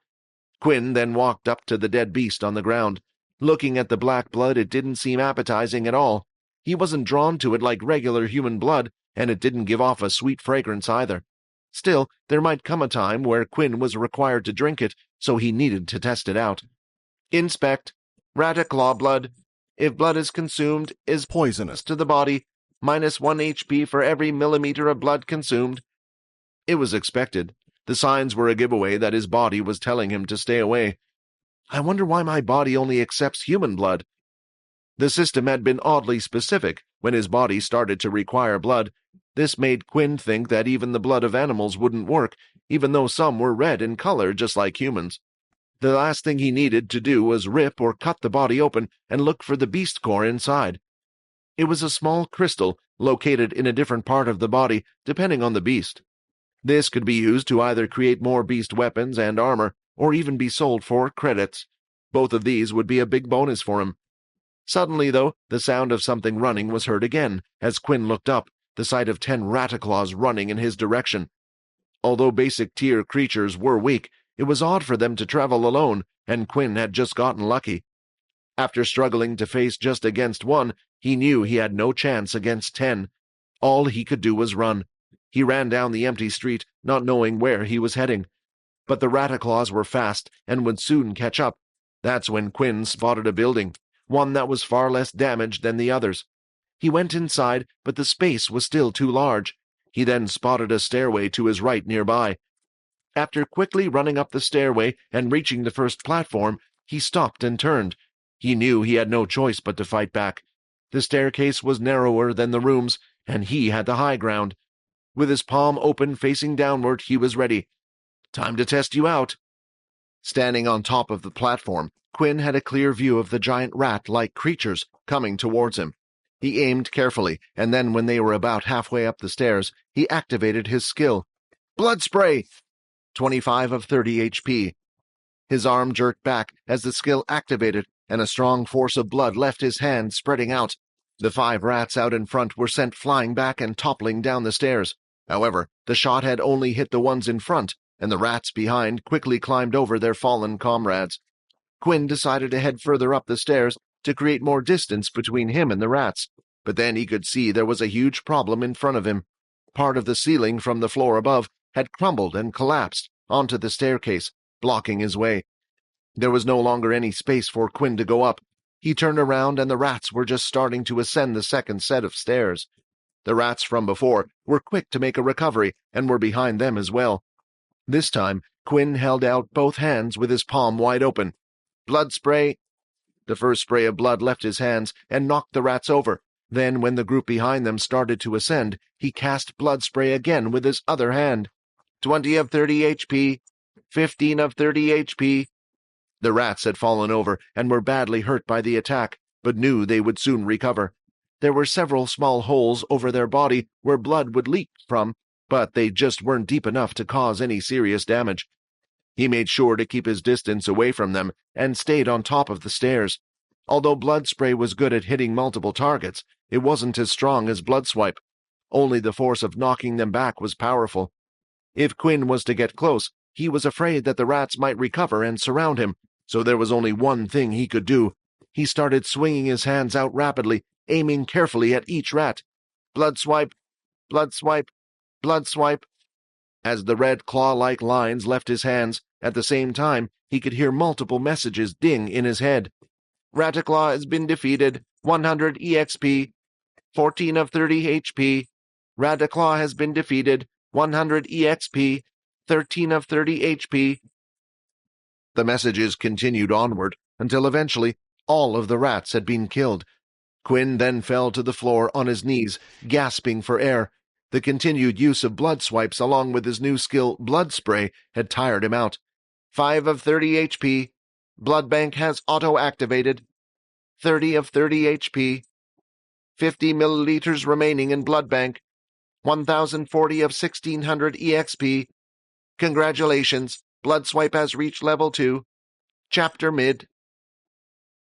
Quinn then walked up to the dead beast on the ground. Looking at the black blood, it didn't seem appetizing at all. He wasn't drawn to it like regular human blood, and it didn't give off a sweet fragrance either. Still, there might come a time where Quinn was required to drink it, so he needed to test it out. Inspect. Rataclaw blood. If blood is consumed, is poisonous to the body. -1 HP for every millimeter of blood consumed. It was expected. The signs were a giveaway that his body was telling him to stay away. I wonder why my body only accepts human blood. The system had been oddly specific when his body started to require blood. This made Quinn think that even the blood of animals wouldn't work, even though some were red in color just like humans. The last thing he needed to do was rip or cut the body open and look for the beast core inside. It was a small crystal located in a different part of the body, depending on the beast. This could be used to either create more beast weapons and armor, or even be sold for credits. Both of these would be a big bonus for him. Suddenly, though, the sound of something running was heard again. As Quinn looked up, the sight of 10 Rataclaws running in his direction. Although basic tier creatures were weak, it was odd for them to travel alone, and Quinn had just gotten lucky. After struggling to face just against one, he knew he had no chance against 10. All he could do was run. He ran down the empty street, not knowing where he was heading. But the Rataclaws were fast and would soon catch up. That's when Quinn spotted a building, one that was far less damaged than the others. He went inside, but the space was still too large. He then spotted a stairway to his right nearby. After quickly running up the stairway and reaching the first platform, he stopped and turned. He knew he had no choice but to fight back. The staircase was narrower than the rooms, and he had the high ground. With his palm open facing downward, he was ready. Time to test you out. Standing on top of the platform, Quinn had a clear view of the giant rat-like creatures coming towards him. He aimed carefully, and then when they were about halfway up the stairs, he activated his skill. Blood Spray! 25 of 30 HP. His arm jerked back as the skill activated, and a strong force of blood left his hand spreading out. The 5 rats out in front were sent flying back and toppling down the stairs. However, the shot had only hit the ones in front, and the rats behind quickly climbed over their fallen comrades. Quinn decided to head further up the stairs to create more distance between him and the rats, but then he could see there was a huge problem in front of him. Part of the ceiling from the floor above had crumbled and collapsed onto the staircase, blocking his way. There was no longer any space for Quinn to go up. He turned around and the rats were just starting to ascend the second set of stairs. The rats from before were quick to make a recovery and were behind them as well. This time, Quinn held out both hands with his palm wide open. Blood Spray! The first spray of blood left his hands and knocked the rats over. Then, when the group behind them started to ascend, he cast blood spray again with his other hand. 20 of 30 HP. 15 of 30 HP. The rats had fallen over and were badly hurt by the attack, but knew they would soon recover. There were several small holes over their body where blood would leak from, but they just weren't deep enough to cause any serious damage. He made sure to keep his distance away from them and stayed on top of the stairs. Although blood spray was good at hitting multiple targets, it wasn't as strong as blood swipe. Only the force of knocking them back was powerful. If Quinn was to get close, he was afraid that the rats might recover and surround him, so there was only one thing he could do. He started swinging his hands out rapidly, aiming carefully at each rat. Blood swipe, blood swipe, blood swipe. As the red claw-like lines left his hands, at the same time he could hear multiple messages ding in his head. Rataclaw has been defeated. 100 EXP. 14 of 30 HP. Rataclaw has been defeated. 100 EXP. 13 of 30 HP. The messages continued onward, until eventually all of the rats had been killed. Quinn then fell to the floor on his knees, gasping for air. The continued use of blood swipes along with his new skill, blood spray, had tired him out. 5 of 30 HP. Blood bank has auto-activated. 30 of 30 HP. 50 milliliters remaining in blood bank. 1040 of 1600 EXP. Congratulations, blood swipe has reached level 2. Chapter mid.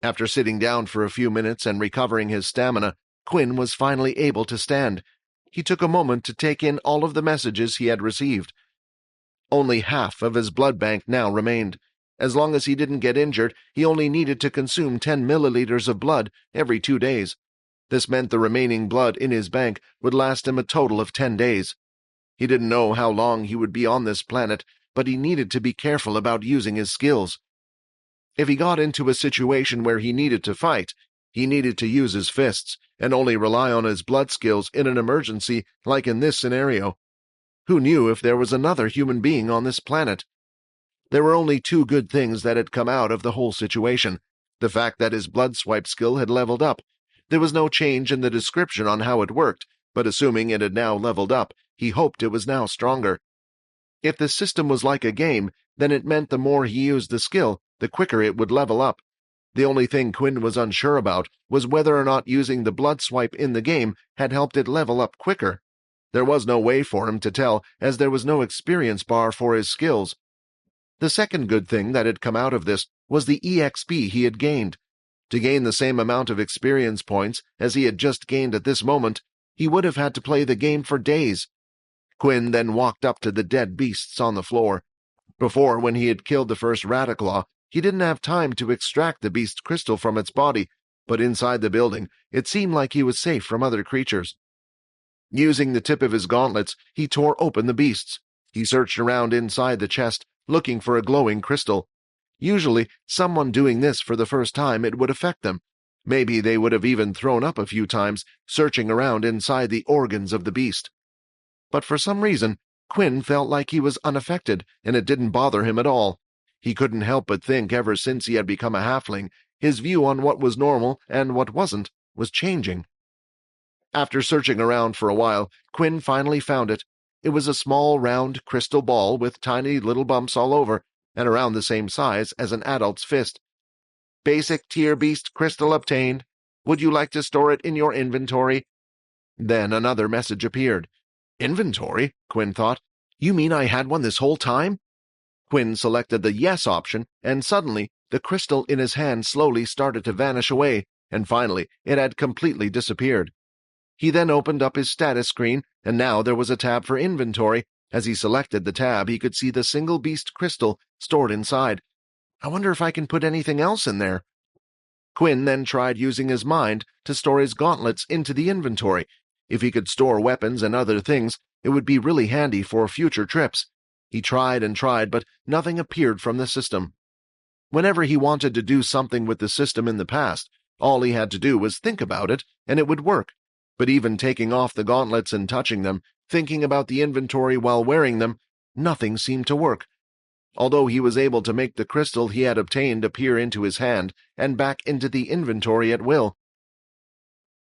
After sitting down for a few minutes and recovering his stamina, Quinn was finally able to stand. He took a moment to take in all of the messages he had received. Only half of his blood bank now remained. As long as he didn't get injured, he only needed to consume 10 milliliters of blood every 2 days. This meant the remaining blood in his bank would last him a total of 10 days. He didn't know how long he would be on this planet, but he needed to be careful about using his skills. If he got into a situation where he needed to fight, he needed to use his fists, and only rely on his blood skills in an emergency like in this scenario. Who knew if there was another human being on this planet? There were only 2 good things that had come out of the whole situation. The fact that his blood swipe skill had leveled up. There was no change in the description on how it worked, but assuming it had now leveled up, he hoped it was now stronger. If the system was like a game, then it meant the more he used the skill, the quicker it would level up. The only thing Quinn was unsure about was whether or not using the blood swipe in the game had helped it level up quicker. There was no way for him to tell, as there was no experience bar for his skills. The second good thing that had come out of this was the EXP he had gained. To gain the same amount of experience points as he had just gained at this moment, he would have had to play the game for days. Quinn then walked up to the dead beasts on the floor. Before, when he had killed the first Rataclaw, he didn't have time to extract the beast's crystal from its body, but inside the building, it seemed like he was safe from other creatures. Using the tip of his gauntlets, he tore open the beasts. He searched around inside the chest, looking for a glowing crystal. Usually, someone doing this for the first time, it would affect them. Maybe they would have even thrown up a few times, searching around inside the organs of the beast. But for some reason, Quinn felt like he was unaffected, and it didn't bother him at all. He couldn't help but think ever since he had become a halfling, his view on what was normal and what wasn't was changing. After searching around for a while, Quinn finally found it. It was a small, round crystal ball with tiny little bumps all over, and around the same size as an adult's fist. Basic tier beast crystal obtained. Would you like to store it in your inventory? Then another message appeared. Inventory? Quinn thought. You mean I had one this whole time? Quinn selected the yes option, and suddenly the crystal in his hand slowly started to vanish away, and finally it had completely disappeared. He then opened up his status screen, and now there was a tab for inventory. As he selected the tab, he could see the single beast crystal stored inside. I wonder if I can put anything else in there. Quinn then tried using his mind to store his gauntlets into the inventory. If he could store weapons and other things, it would be really handy for future trips. He tried and tried, but nothing appeared from the system. Whenever he wanted to do something with the system in the past, all he had to do was think about it, and it would work. But even taking off the gauntlets and touching them, thinking about the inventory while wearing them, nothing seemed to work. although he was able to make the crystal he had obtained appear into his hand and back into the inventory at will.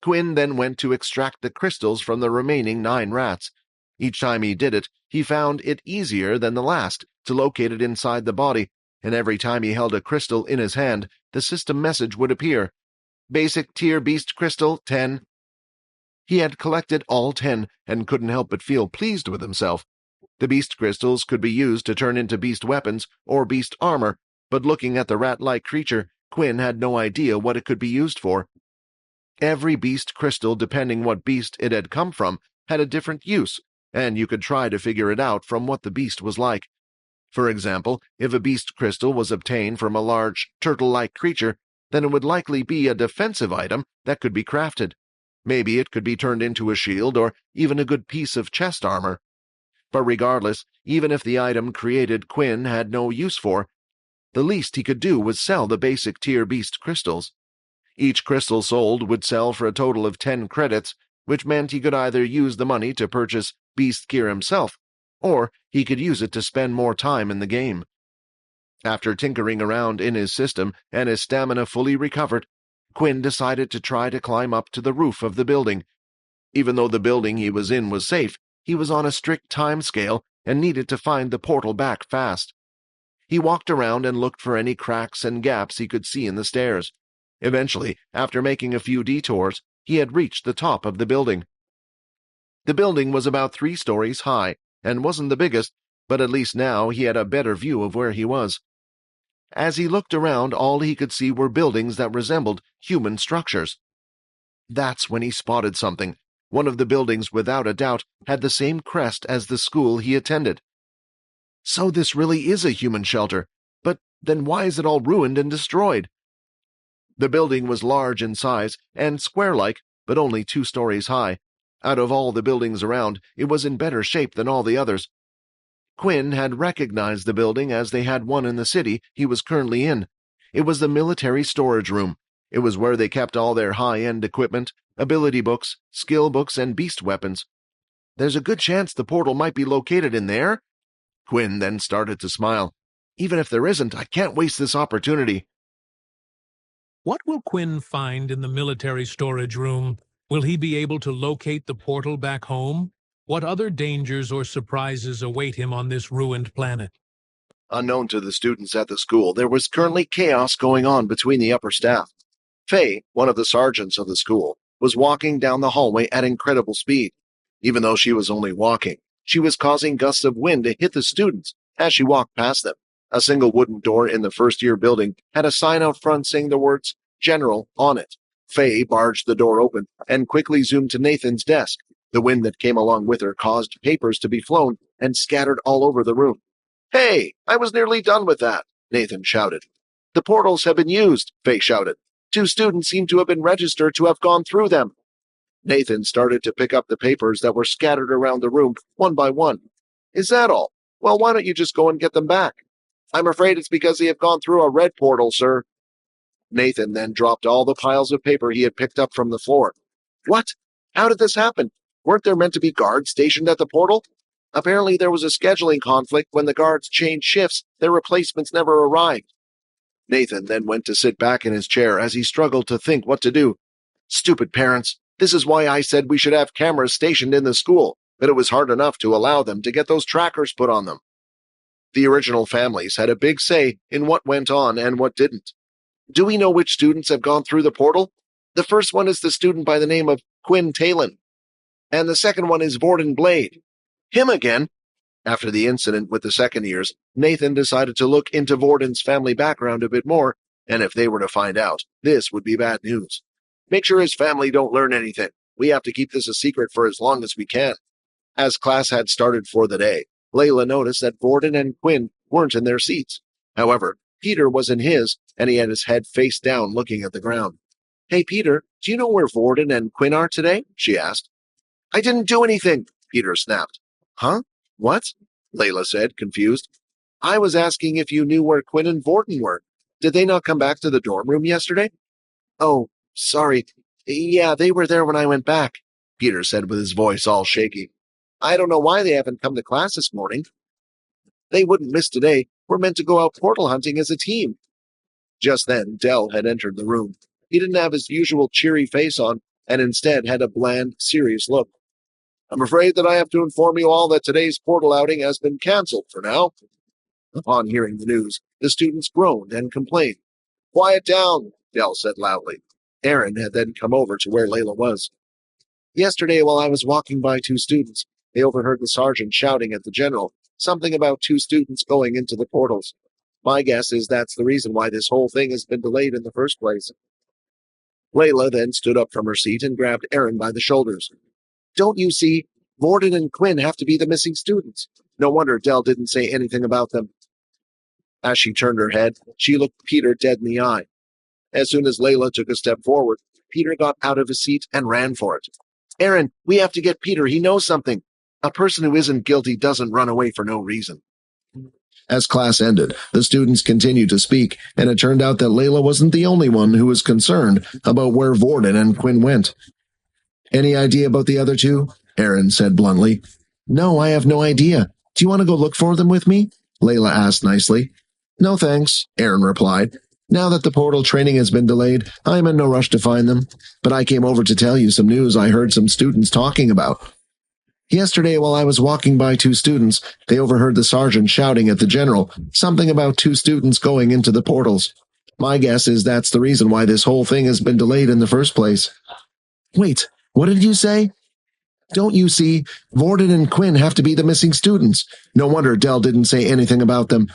Quinn then went to extract the crystals from the remaining 9 rats. Each time he did it, he found it easier than the last to locate it inside the body, and every time he held a crystal in his hand, the system message would appear. Basic Tier Beast Crystal 10. He had collected all 10 and couldn't help but feel pleased with himself. The beast crystals could be used to turn into beast weapons or beast armor, but looking at the rat-like creature, Quinn had no idea what it could be used for. Every beast crystal, depending what beast it had come from, had a different use, and you could try to figure it out from what the beast was like. For example, if a beast crystal was obtained from a large, turtle-like creature, then it would likely be a defensive item that could be crafted. Maybe it could be turned into a shield or even a good piece of chest armor. But regardless, even if the item created Quinn had no use for, the least he could do was sell the basic tier beast crystals. Each crystal sold would sell for a total of 10 credits, which meant he could either use the money to purchase beast gear himself, or he could use it to spend more time in the game. After tinkering around in his system and his stamina fully recovered, Quinn decided to try to climb up to the roof of the building. Even though the building he was in was safe, he was on a strict time scale and needed to find the portal back fast. He walked around and looked for any cracks and gaps he could see in the stairs. Eventually, after making a few detours, he had reached the top of the building. The building was about 3 stories high and wasn't the biggest, but at least now he had a better view of where he was. As he looked around, all he could see were buildings that resembled human structures. That's when he spotted something. One of the buildings, without a doubt, had the same crest as the school he attended. So this really is a human shelter, but then why is it all ruined and destroyed? The building was large in size and square-like, but only 2 stories high. Out of all the buildings around, it was in better shape than all the others. Quinn had recognized the building as they had one in the city he was currently in. It was the military storage room. It was where they kept all their high-end equipment, ability books, skill books, and beast weapons. There's a good chance the portal might be located in there? Quinn then started to smile. Even if there isn't, I can't waste this opportunity. What will Quinn find in the military storage room? Will he be able to locate the portal back home? What other dangers or surprises await him on this ruined planet? Unknown to the students at the school, there was currently chaos going on between the upper staff. Faye, one of the sergeants of the school, was walking down the hallway at incredible speed. Even though she was only walking, she was causing gusts of wind to hit the students as she walked past them. A single wooden door in the first-year building had a sign out front saying the words General on it. Faye barged the door open and quickly zoomed to Nathan's desk. The wind that came along with her caused papers to be flown and scattered all over the room. Hey, I was nearly done with that, Nathan shouted. The portals have been used, Faye shouted. 2 students seem to have been registered to have gone through them. Nathan started to pick up the papers that were scattered around the room one by one. Is that all? Well, why don't you just go and get them back? I'm afraid it's because they have gone through a red portal, sir. Nathan then dropped all the piles of paper he had picked up from the floor. What? How did this happen? Weren't there meant to be guards stationed at the portal? Apparently there was a scheduling conflict when the guards changed shifts. Their replacements never arrived. Nathan then went to sit back in his chair as he struggled to think what to do. Stupid parents. This is why I said we should have cameras stationed in the school, but it was hard enough to allow them to get those trackers put on them. The original families had a big say in what went on and what didn't. Do we know which students have gone through the portal? The first one is the student by the name of Quinn Talon, and the second one is Vorden Blade. Him again? After the incident with the second years, Nathan decided to look into Vorden's family background a bit more, and if they were to find out, this would be bad news. Make sure his family don't learn anything. We have to keep this a secret for as long as we can. As class had started for the day, Layla noticed that Vorden and Quinn weren't in their seats. However, Peter was in his, and he had his head face down looking at the ground. Hey, Peter, do you know where Vorden and Quinn are today? She asked. I didn't do anything, Peter snapped. Huh? What? Layla said, confused. I was asking if you knew where Quinn and Vorden were. Did they not come back to the dorm room yesterday? Oh, sorry. Yeah, they were there when I went back, Peter said with his voice all shaky. I don't know why they haven't come to class this morning. They wouldn't miss today. We're meant to go out portal hunting as a team." Just then, Dell had entered the room. He didn't have his usual cheery face on, and instead had a bland, serious look. "I'm afraid that I have to inform you all that today's portal outing has been cancelled for now." Upon hearing the news, the students groaned and complained. "Quiet down," Dell said loudly. Erin had then come over to where Layla was. "Yesterday, while I was walking by two students, they overheard the sergeant shouting at the general, something about two students going into the portals. My guess is that's the reason why this whole thing has been delayed in the first place." Layla then stood up from her seat and grabbed Erin by the shoulders. "Don't you see? Vorden and Quinn have to be the missing students. No wonder Dell didn't say anything about them." As she turned her head, she looked Peter dead in the eye. As soon as Layla took a step forward, Peter got out of his seat and ran for it. "Erin, we have to get Peter. He knows something. A person who isn't guilty doesn't run away for no reason." As class ended, the students continued to speak, and it turned out that Layla wasn't the only one who was concerned about where Vorden and Quinn went. "Any idea about the other two?" Erin said bluntly. "No, I have no idea. Do you want to go look for them with me?" Layla asked nicely. "No thanks," Erin replied. "Now that the portal training has been delayed, I am in no rush to find them. But I came over to tell you some news I heard some students talking about. Yesterday, while I was walking by two students, they overheard the sergeant shouting at the general, something about two students going into the portals. My guess is that's the reason why this whole thing has been delayed in the first place." "Wait, what did you say?" "Don't you see? Vorden and Quinn have to be the missing students. No wonder Dell didn't say anything about them."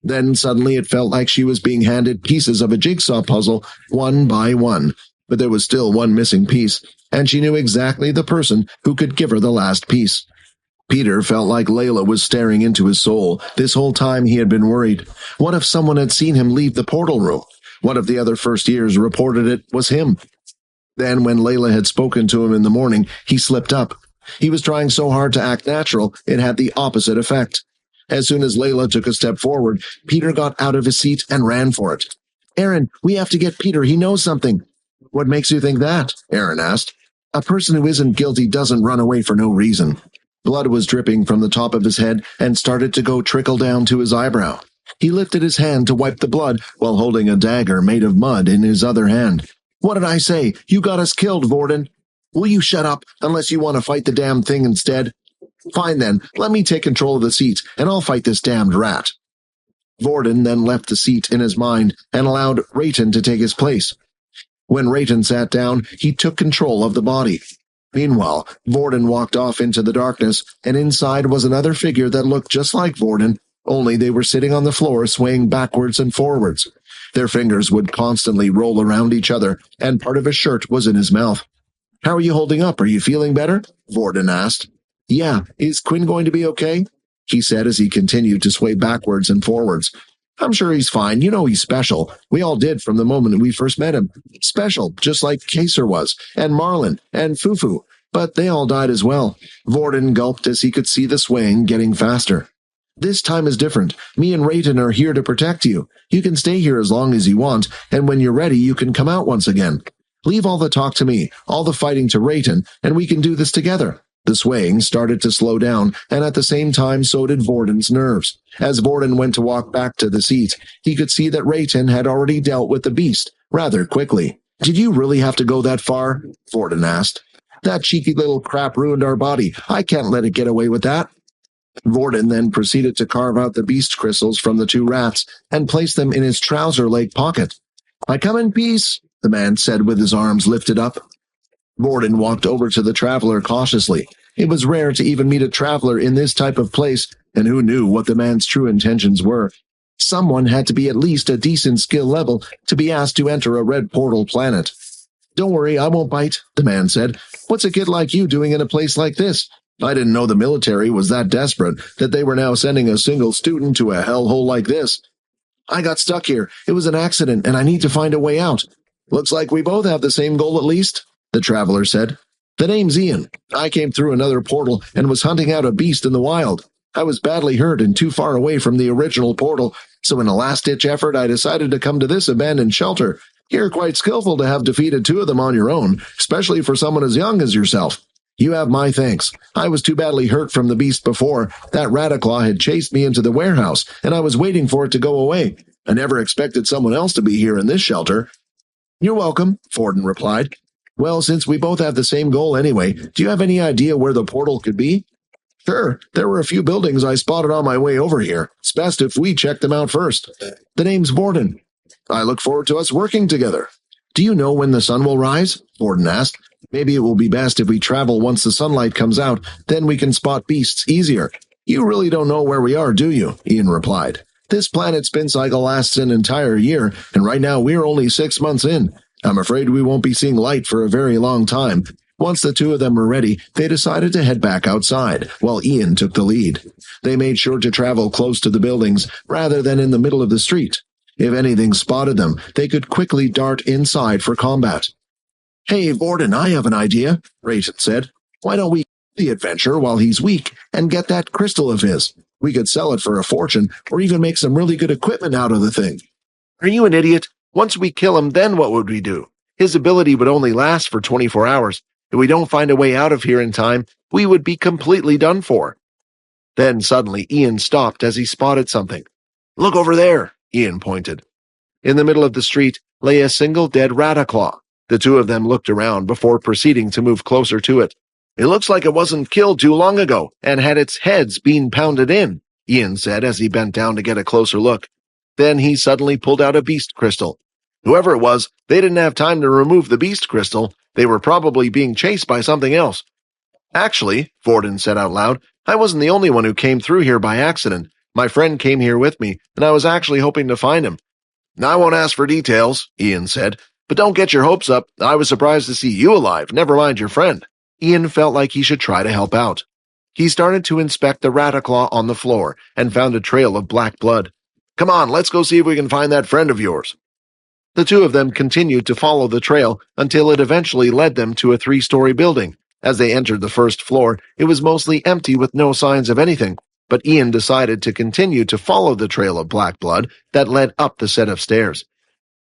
Then suddenly it felt like she was being handed pieces of a jigsaw puzzle, one by one. But there was still one missing piece, and she knew exactly the person who could give her the last piece. Peter felt like Layla was staring into his soul. This whole time he had been worried. What if someone had seen him leave the portal room? What if the other first years reported it was him? Then when Layla had spoken to him in the morning, he slipped up. He was trying so hard to act natural, it had the opposite effect. As soon as Layla took a step forward, Peter got out of his seat and ran for it. "Erin, we have to get Peter. He knows something." "What makes you think that?" Erin asked. "A person who isn't guilty doesn't run away for no reason." Blood was dripping from the top of his head and started to go trickle down to his eyebrow. He lifted his hand to wipe the blood while holding a dagger made of mud in his other hand. "What did I say? You got us killed, Vorden. Will you shut up unless you want to fight the damn thing instead? Fine then, let me take control of the seat, and I'll fight this damned rat." Vorden then left the seat in his mind and allowed Rayton to take his place. When Rayton sat down, he took control of the body. Meanwhile, Vorden walked off into the darkness, and inside was another figure that looked just like Vorden, only they were sitting on the floor swaying backwards and forwards. Their fingers would constantly roll around each other, and part of his shirt was in his mouth. "How are you holding up? Are you feeling better?" Vorden asked. "Yeah, is Quinn going to be okay?" he said as he continued to sway backwards and forwards. "I'm sure he's fine. You know he's special. We all did from the moment we first met him. Special, just like Kaser was, and Marlin, and Fufu. But they all died as well." Vorden gulped as he could see the swaying getting faster. "This time is different. Me and Rayton are here to protect you. You can stay here as long as you want, and when you're ready, you can come out once again. Leave all the talk to me, all the fighting to Rayton, and we can do this together." The swaying started to slow down, and at the same time so did Vorden's nerves. As Vorden went to walk back to the seat, he could see that Rayton had already dealt with the beast rather quickly. "Did you really have to go that far?" Vorden asked. "That cheeky little crap ruined our body. I can't let it get away with that." Vorden then proceeded to carve out the beast crystals from the two rats and place them in his trouser leg pocket. "I come in peace," the man said with his arms lifted up. Vorden walked over to the traveler cautiously. It was rare to even meet a traveler in this type of place, and who knew what the man's true intentions were. Someone had to be at least a decent skill level to be asked to enter a red portal planet. "Don't worry, I won't bite," the man said. "What's a kid like you doing in a place like this? I didn't know the military was that desperate that they were now sending a single student to a hellhole like this. I got stuck here. It was an accident, and I need to find a way out." "Looks like we both have the same goal at least," the traveler said. "The name's Ian. I came through another portal and was hunting out a beast in the wild. I was badly hurt and too far away from the original portal, so in a last-ditch effort I decided to come to this abandoned shelter. You're quite skillful to have defeated two of them on your own, especially for someone as young as yourself." You have my thanks. I was too badly hurt from the beast before. That Rataclaw had chased me into the warehouse, and I was waiting for it to go away. I never expected someone else to be here in this shelter." "You're welcome," Forden replied. "Well, since we both have the same goal anyway, do you have any idea where the portal could be?" "Sure. There were a few buildings I spotted on my way over here. It's best if we check them out first." "The name's Borden." "I look forward to us working together." "Do you know when the sun will rise?" Borden asked. "Maybe it will be best if we travel once the sunlight comes out, then we can spot beasts easier." "You really don't know where we are, do you?" Ian replied. "This planet's spin cycle lasts an entire year, and right now we're only 6 months in. I'm afraid we won't be seeing light for a very long time." Once the two of them were ready, they decided to head back outside, while Ian took the lead. They made sure to travel close to the buildings, rather than in the middle of the street. If anything spotted them, they could quickly dart inside for combat. "Hey, Borden, I have an idea," Rayton said. "Why don't we the adventure while he's weak and get that crystal of his? We could sell it for a fortune, or even make some really good equipment out of the thing." "Are you an idiot? Once we kill him, then what would we do? His ability would only last for 24 hours. If we don't find a way out of here in time, we would be completely done for." Then suddenly Ian stopped as he spotted something. "Look over there," Ian pointed. In the middle of the street lay a single dead Rataclaw. The two of them looked around before proceeding to move closer to it. "It looks like it wasn't killed too long ago and had its heads been pounded in," Ian said as he bent down to get a closer look. Then he suddenly pulled out a beast crystal. Whoever it was, they didn't have time to remove the beast crystal. They were probably being chased by something else. "Actually," Forden said out loud, "I wasn't the only one who came through here by accident. My friend came here with me, and I was actually hoping to find him." "I won't ask for details," Ian said, "but don't get your hopes up. I was surprised to see you alive, never mind your friend." Ian felt like he should try to help out. He started to inspect the Rataclaw on the floor and found a trail of black blood. "Come on, let's go see if we can find that friend of yours." The two of them continued to follow the trail until it eventually led them to a 3-story building. As they entered the first floor, it was mostly empty with no signs of anything, but Ian decided to continue to follow the trail of black blood that led up the set of stairs.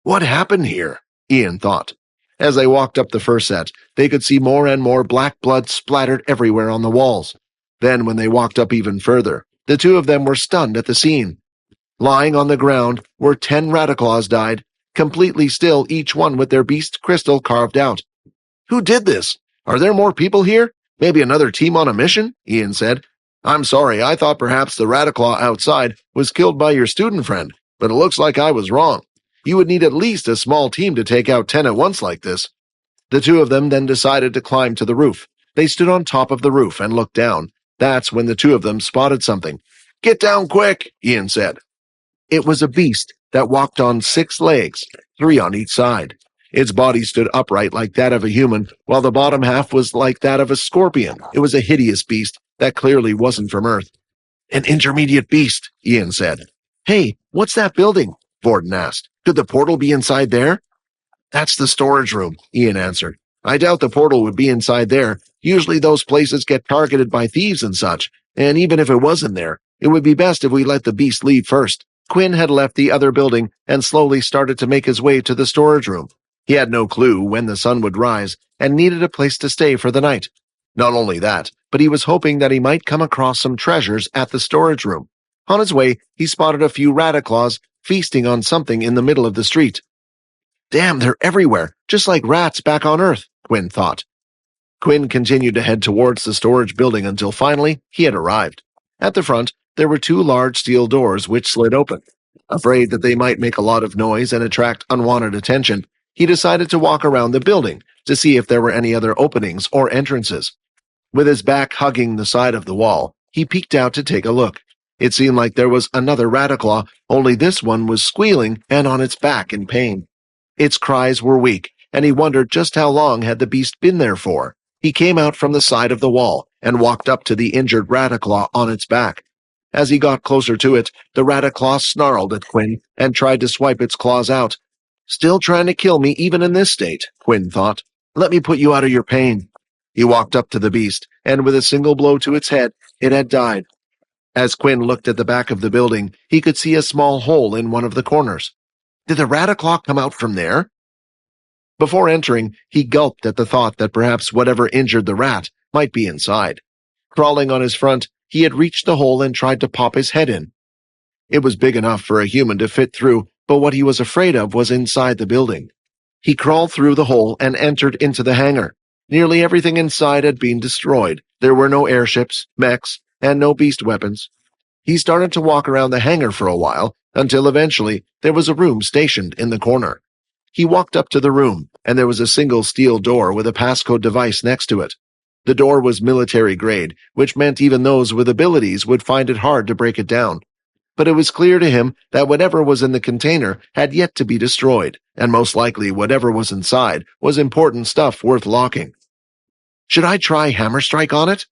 "What happened here?" Ian thought. As they walked up the first set, they could see more and more black blood splattered everywhere on the walls. Then, when they walked up even further, the two of them were stunned at the scene. Lying on the ground were 10 Rataclaws died, completely still, each one with their beast crystal carved out. "Who did this? Are there more people here? Maybe another team on a mission?" Ian said. "I'm sorry, I thought perhaps the Rataclaw outside was killed by your student friend, but it looks like I was wrong. You would need at least a small team to take out 10 at once like this." The two of them then decided to climb to the roof. They stood on top of the roof and looked down. That's when the two of them spotted something. "Get down quick," Ian said. It was a beast that walked on 6 legs, 3 on each side. Its body stood upright like that of a human, while the bottom half was like that of a scorpion. It was a hideous beast that clearly wasn't from Earth. "An intermediate beast," Ian said. "Hey, what's that building?" Borden asked. "Could the portal be inside there?" "That's the storage room," Ian answered. "I doubt the portal would be inside there. Usually those places get targeted by thieves and such, and even if it wasn't there, it would be best if we let the beast leave first." Quinn had left the other building and slowly started to make his way to the storage room. He had no clue when the sun would rise and needed a place to stay for the night. Not only that, but he was hoping that he might come across some treasures at the storage room. On his way, he spotted a few Rataclaws feasting on something in the middle of the street. "Damn, they're everywhere, just like rats back on Earth," Quinn thought. Quinn continued to head towards the storage building until finally he had arrived. At the front, there were 2 large steel doors which slid open. Afraid that they might make a lot of noise and attract unwanted attention, he decided to walk around the building to see if there were any other openings or entrances. With his back hugging the side of the wall, he peeked out to take a look. It seemed like there was another Rataclaw, only this one was squealing and on its back in pain. Its cries were weak, and he wondered just how long had the beast been there for. He came out from the side of the wall and walked up to the injured Rataclaw on its back. As he got closer to it, the Rataclaw snarled at Quinn and tried to swipe its claws out. "Still trying to kill me even in this state," Quinn thought. "Let me put you out of your pain." He walked up to the beast, and with a single blow to its head, it had died. As Quinn looked at the back of the building, he could see a small hole in one of the corners. Did the Rataclaw come out from there? Before entering, he gulped at the thought that perhaps whatever injured the rat might be inside. Crawling on his front, he had reached the hole and tried to pop his head in. It was big enough for a human to fit through, but what he was afraid of was inside the building. He crawled through the hole and entered into the hangar. Nearly everything inside had been destroyed. There were no airships, mechs, and no beast weapons. He started to walk around the hangar for a while, until eventually there was a room stationed in the corner. He walked up to the room, and there was a single steel door with a passcode device next to it. The door was military grade, which meant even those with abilities would find it hard to break it down. But it was clear to him that whatever was in the container had yet to be destroyed, and most likely whatever was inside was important stuff worth locking. Should I try Hammer Strike on it?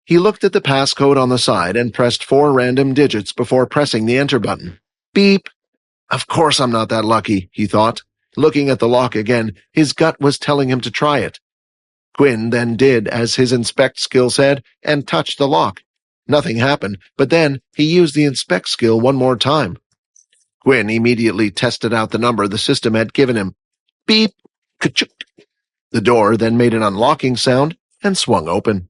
He looked at the passcode on the side and pressed 4 random digits before pressing the enter button. Beep! Of course I'm not that lucky, he thought. Looking at the lock again, his gut was telling him to try it. Quinn then did as his inspect skill said and touched the lock. Nothing happened, but then he used the inspect skill one more time. Quinn immediately tested out the number the system had given him. Beep! Ka-chuk! The door then made an unlocking sound and swung open.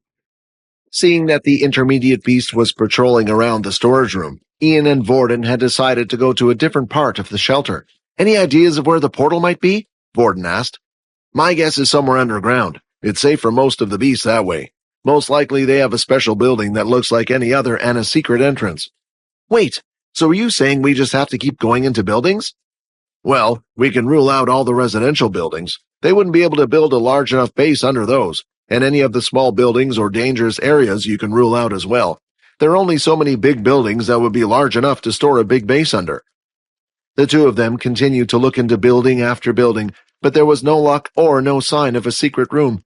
Seeing that the intermediate beast was patrolling around the storage room, Ian and Vorden had decided to go to a different part of the shelter. Any ideas of where the portal might be? Vorden asked. My guess is somewhere underground. It's safe for most of the beasts that way. Most likely they have a special building that looks like any other and a secret entrance. Wait, so are you saying we just have to keep going into buildings? Well, we can rule out all the residential buildings. They wouldn't be able to build a large enough base under those, and any of the small buildings or dangerous areas you can rule out as well. There are only so many big buildings that would be large enough to store a big base under. The two of them continued to look into building after building, but there was no luck or no sign of a secret room.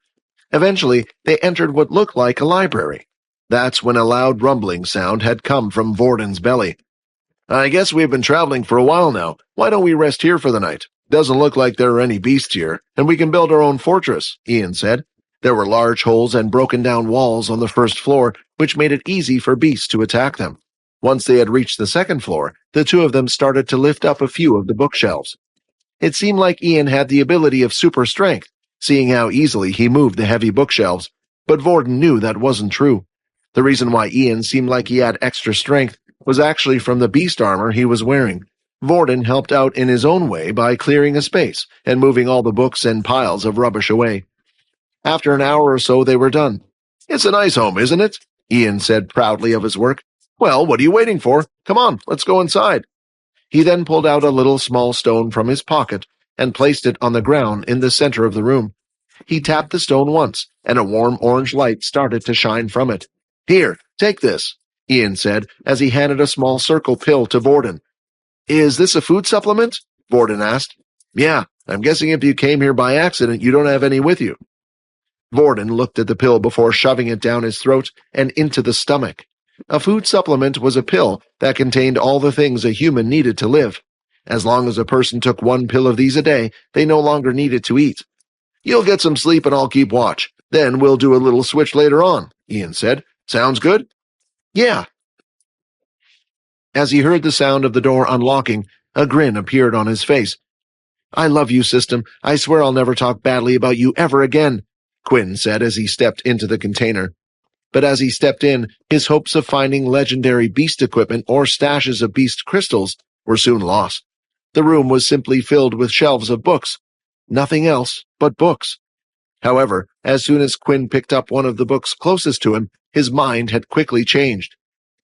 Eventually, they entered what looked like a library. That's when a loud rumbling sound had come from Vorden's belly. I guess we've been traveling for a while now. Why don't we rest here for the night? Doesn't look like there are any beasts here, and we can build our own fortress, Ian said. There were large holes and broken-down walls on the first floor, which made it easy for beasts to attack them. Once they had reached the second floor, the two of them started to lift up a few of the bookshelves. It seemed like Ian had the ability of super strength, seeing how easily he moved the heavy bookshelves, but Vorden knew that wasn't true. The reason why Ian seemed like he had extra strength was actually from the beast armor he was wearing. Vorden helped out in his own way by clearing a space and moving all the books and piles of rubbish away. After an hour or so, they were done. It's a nice home, isn't it? Ian said proudly of his work. Well, what are you waiting for? Come on, let's go inside. He then pulled out a little small stone from his pocket and placed it on the ground in the center of the room. He tapped the stone once, and a warm orange light started to shine from it. Here, take this, Ian said as he handed a small circle pill to Vorden. Is this a food supplement? Vorden asked. Yeah, I'm guessing if you came here by accident, you don't have any with you. Vorden looked at the pill before shoving it down his throat and into the stomach. A food supplement was a pill that contained all the things a human needed to live. As long as a person took 1 pill of these a day, they no longer needed to eat. You'll get some sleep and I'll keep watch. Then we'll do a little switch later on, Ian said. Sounds good? Yeah. As he heard the sound of the door unlocking, a grin appeared on his face. I love you, system. I swear I'll never talk badly about you ever again, Quinn said as he stepped into the container. But as he stepped in, his hopes of finding legendary beast equipment or stashes of beast crystals were soon lost. The room was simply filled with shelves of books. Nothing else but books. However, as soon as Quinn picked up one of the books closest to him, his mind had quickly changed.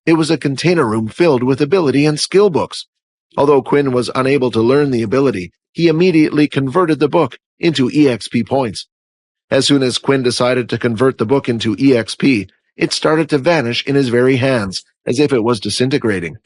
It was a container room filled with ability and skill books. Although Quinn was unable to learn the ability, he immediately converted the book into EXP points. As soon as Quinn decided to convert the book into EXP, it started to vanish in his very hands, as if it was disintegrating.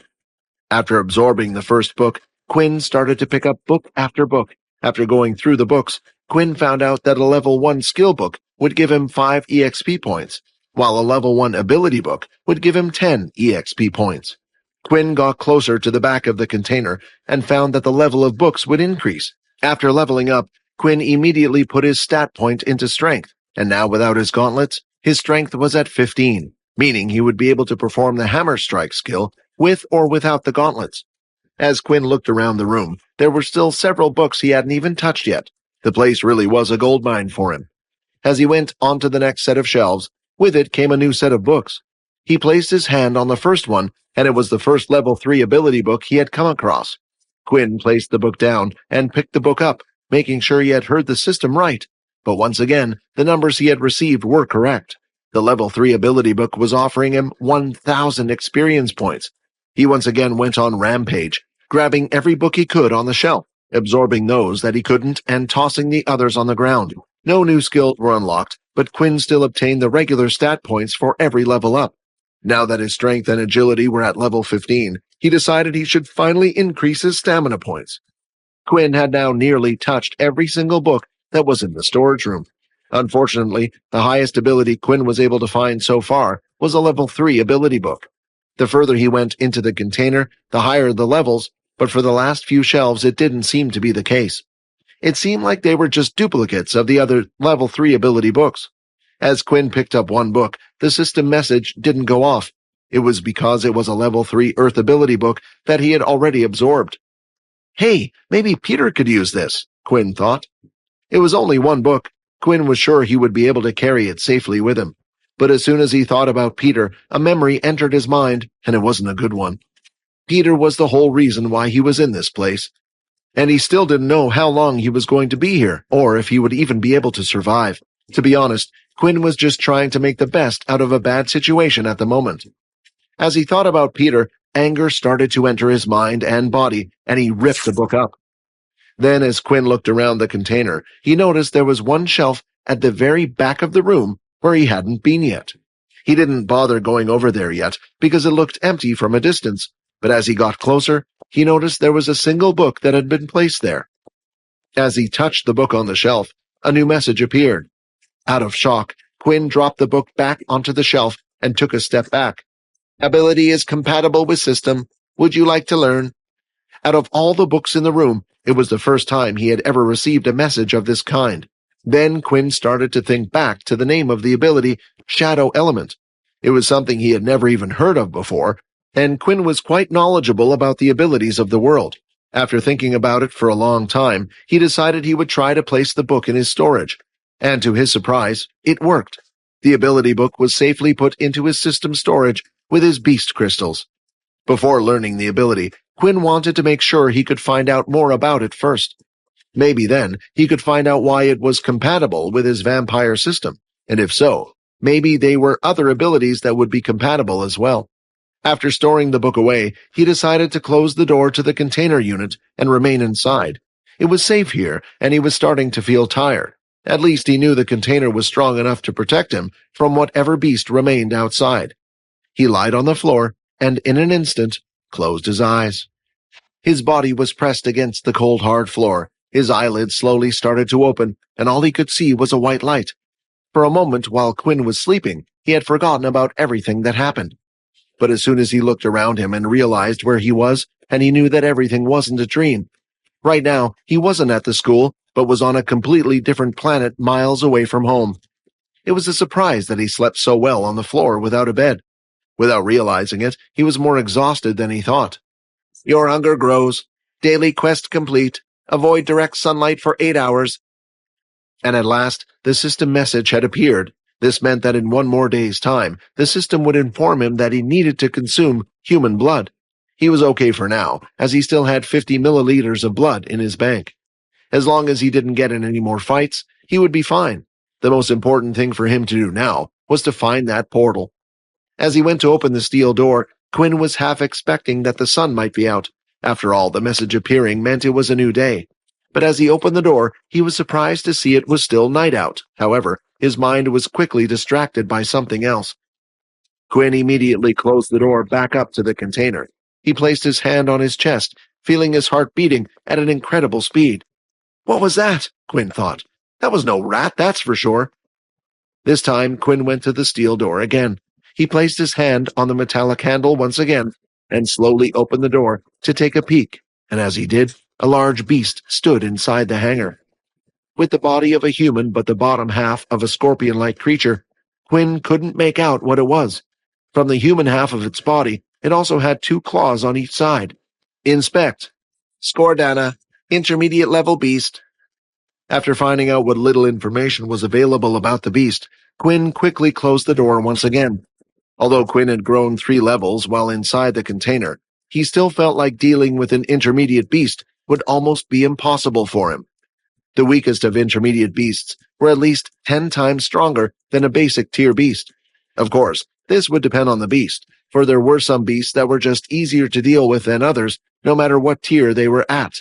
After absorbing the first book, Quinn started to pick up book after book. After going through the books, Quinn found out that a level 1 skill book would give him 5 EXP points, while a level 1 ability book would give him 10 EXP points. Quinn got closer to the back of the container and found that the level of books would increase. After leveling up, Quinn immediately put his stat point into strength, and now without his gauntlets, his strength was at 15, meaning he would be able to perform the hammer strike skill with or without the gauntlets. As Quinn looked around the room, there were still several books he hadn't even touched yet. The place really was a goldmine for him. As he went onto the next set of shelves, With it came a new set of books. He placed his hand on the first one, and it was the first level 3 ability book he had come across. Quinn placed the book down and picked the book up, making sure he had heard the system right. But once again, the numbers he had received were correct. The level 3 ability book was offering him 1,000 experience points. He once again went on rampage, grabbing every book he could on the shelf, absorbing those that he couldn't and tossing the others on the ground. No new skills were unlocked, but Quinn still obtained the regular stat points for every level up. Now that his strength and agility were at level 15, he decided he should finally increase his stamina points. Quinn had now nearly touched every single book that was in the storage room. Unfortunately, the highest ability Quinn was able to find so far was a level 3 ability book. The further he went into the container, the higher the levels, but for the last few shelves it didn't seem to be the case. It seemed like they were just duplicates of the other level 3 ability books. As Quinn picked up one book, the system message didn't go off. It was because it was a level 3 Earth ability book that he had already absorbed. Hey, maybe Peter could use this, Quinn thought. It was only one book. Quinn was sure he would be able to carry it safely with him. But as soon as he thought about Peter, a memory entered his mind, and it wasn't a good one. Peter was the whole reason why he was in this place. And he still didn't know how long he was going to be here, or if he would even be able to survive. To be honest, Quinn was just trying to make the best out of a bad situation at the moment. As he thought about Peter, anger started to enter his mind and body, and he ripped the book up. Then, as Quinn looked around the container, he noticed there was one shelf at the very back of the room where he hadn't been yet. He didn't bother going over there yet because it looked empty from a distance, but as he got closer, he noticed there was a single book that had been placed there. As he touched the book on the shelf, a new message appeared. Out of shock, Quinn dropped the book back onto the shelf and took a step back. Ability is compatible with system. Would you like to learn? Out of all the books in the room, it was the first time he had ever received a message of this kind. Then Quinn started to think back to the name of the ability, Shadow Element. It was something he had never even heard of before, and Quinn was quite knowledgeable about the abilities of the world. After thinking about it for a long time, he decided he would try to place the book in his storage. And to his surprise, it worked. The ability book was safely put into his system storage with his beast crystals. Before learning the ability, Quinn wanted to make sure he could find out more about it first. Maybe then he could find out why it was compatible with his vampire system, and if so, maybe they were other abilities that would be compatible as well. After storing the book away, he decided to close the door to the container unit and remain inside. It was safe here, and he was starting to feel tired. At least he knew the container was strong enough to protect him from whatever beast remained outside. He lied on the floor, and in an instant, closed his eyes. His body was pressed against the cold, hard floor. His eyelids slowly started to open, and all he could see was a white light. For a moment, while Quinn was sleeping, he had forgotten about everything that happened. But as soon as he looked around him and realized where he was, and he knew that everything wasn't a dream. Right now, he wasn't at the school, but was on a completely different planet miles away from home. It was a surprise that he slept so well on the floor without a bed. Without realizing it, he was more exhausted than he thought. Your hunger grows. Daily quest complete. Avoid direct sunlight for 8 hours. And at last, the system message had appeared. This meant that in one more day's time, the system would inform him that he needed to consume human blood. He was okay for now, as he still had 50 milliliters of blood in his bank. As long as he didn't get in any more fights, he would be fine. The most important thing for him to do now was to find that portal. As he went to open the steel door, Quinn was half expecting that the sun might be out. After all, the message appearing meant it was a new day. But as he opened the door, he was surprised to see it was still night out. However, his mind was quickly distracted by something else. Quinn immediately closed the door back up to the container. He placed his hand on his chest, feeling his heart beating at an incredible speed. What was that? Quinn thought. That was no rat, that's for sure. This time, Quinn went to the steel door again. He placed his hand on the metallic handle once again and slowly opened the door to take a peek, and as he did, a large beast stood inside the hangar. With the body of a human but the bottom half of a scorpion-like creature, Quinn couldn't make out what it was. From the human half of its body, it also had 2 claws on each side. Inspect. Score data. Intermediate level beast. After finding out what little information was available about the beast, Quinn quickly closed the door once again. Although Quinn had grown 3 levels while inside the container, he still felt like dealing with an intermediate beast would almost be impossible for him. The weakest of intermediate beasts were at least 10 times stronger than a basic tier beast. Of course, this would depend on the beast, for there were some beasts that were just easier to deal with than others, no matter what tier they were at.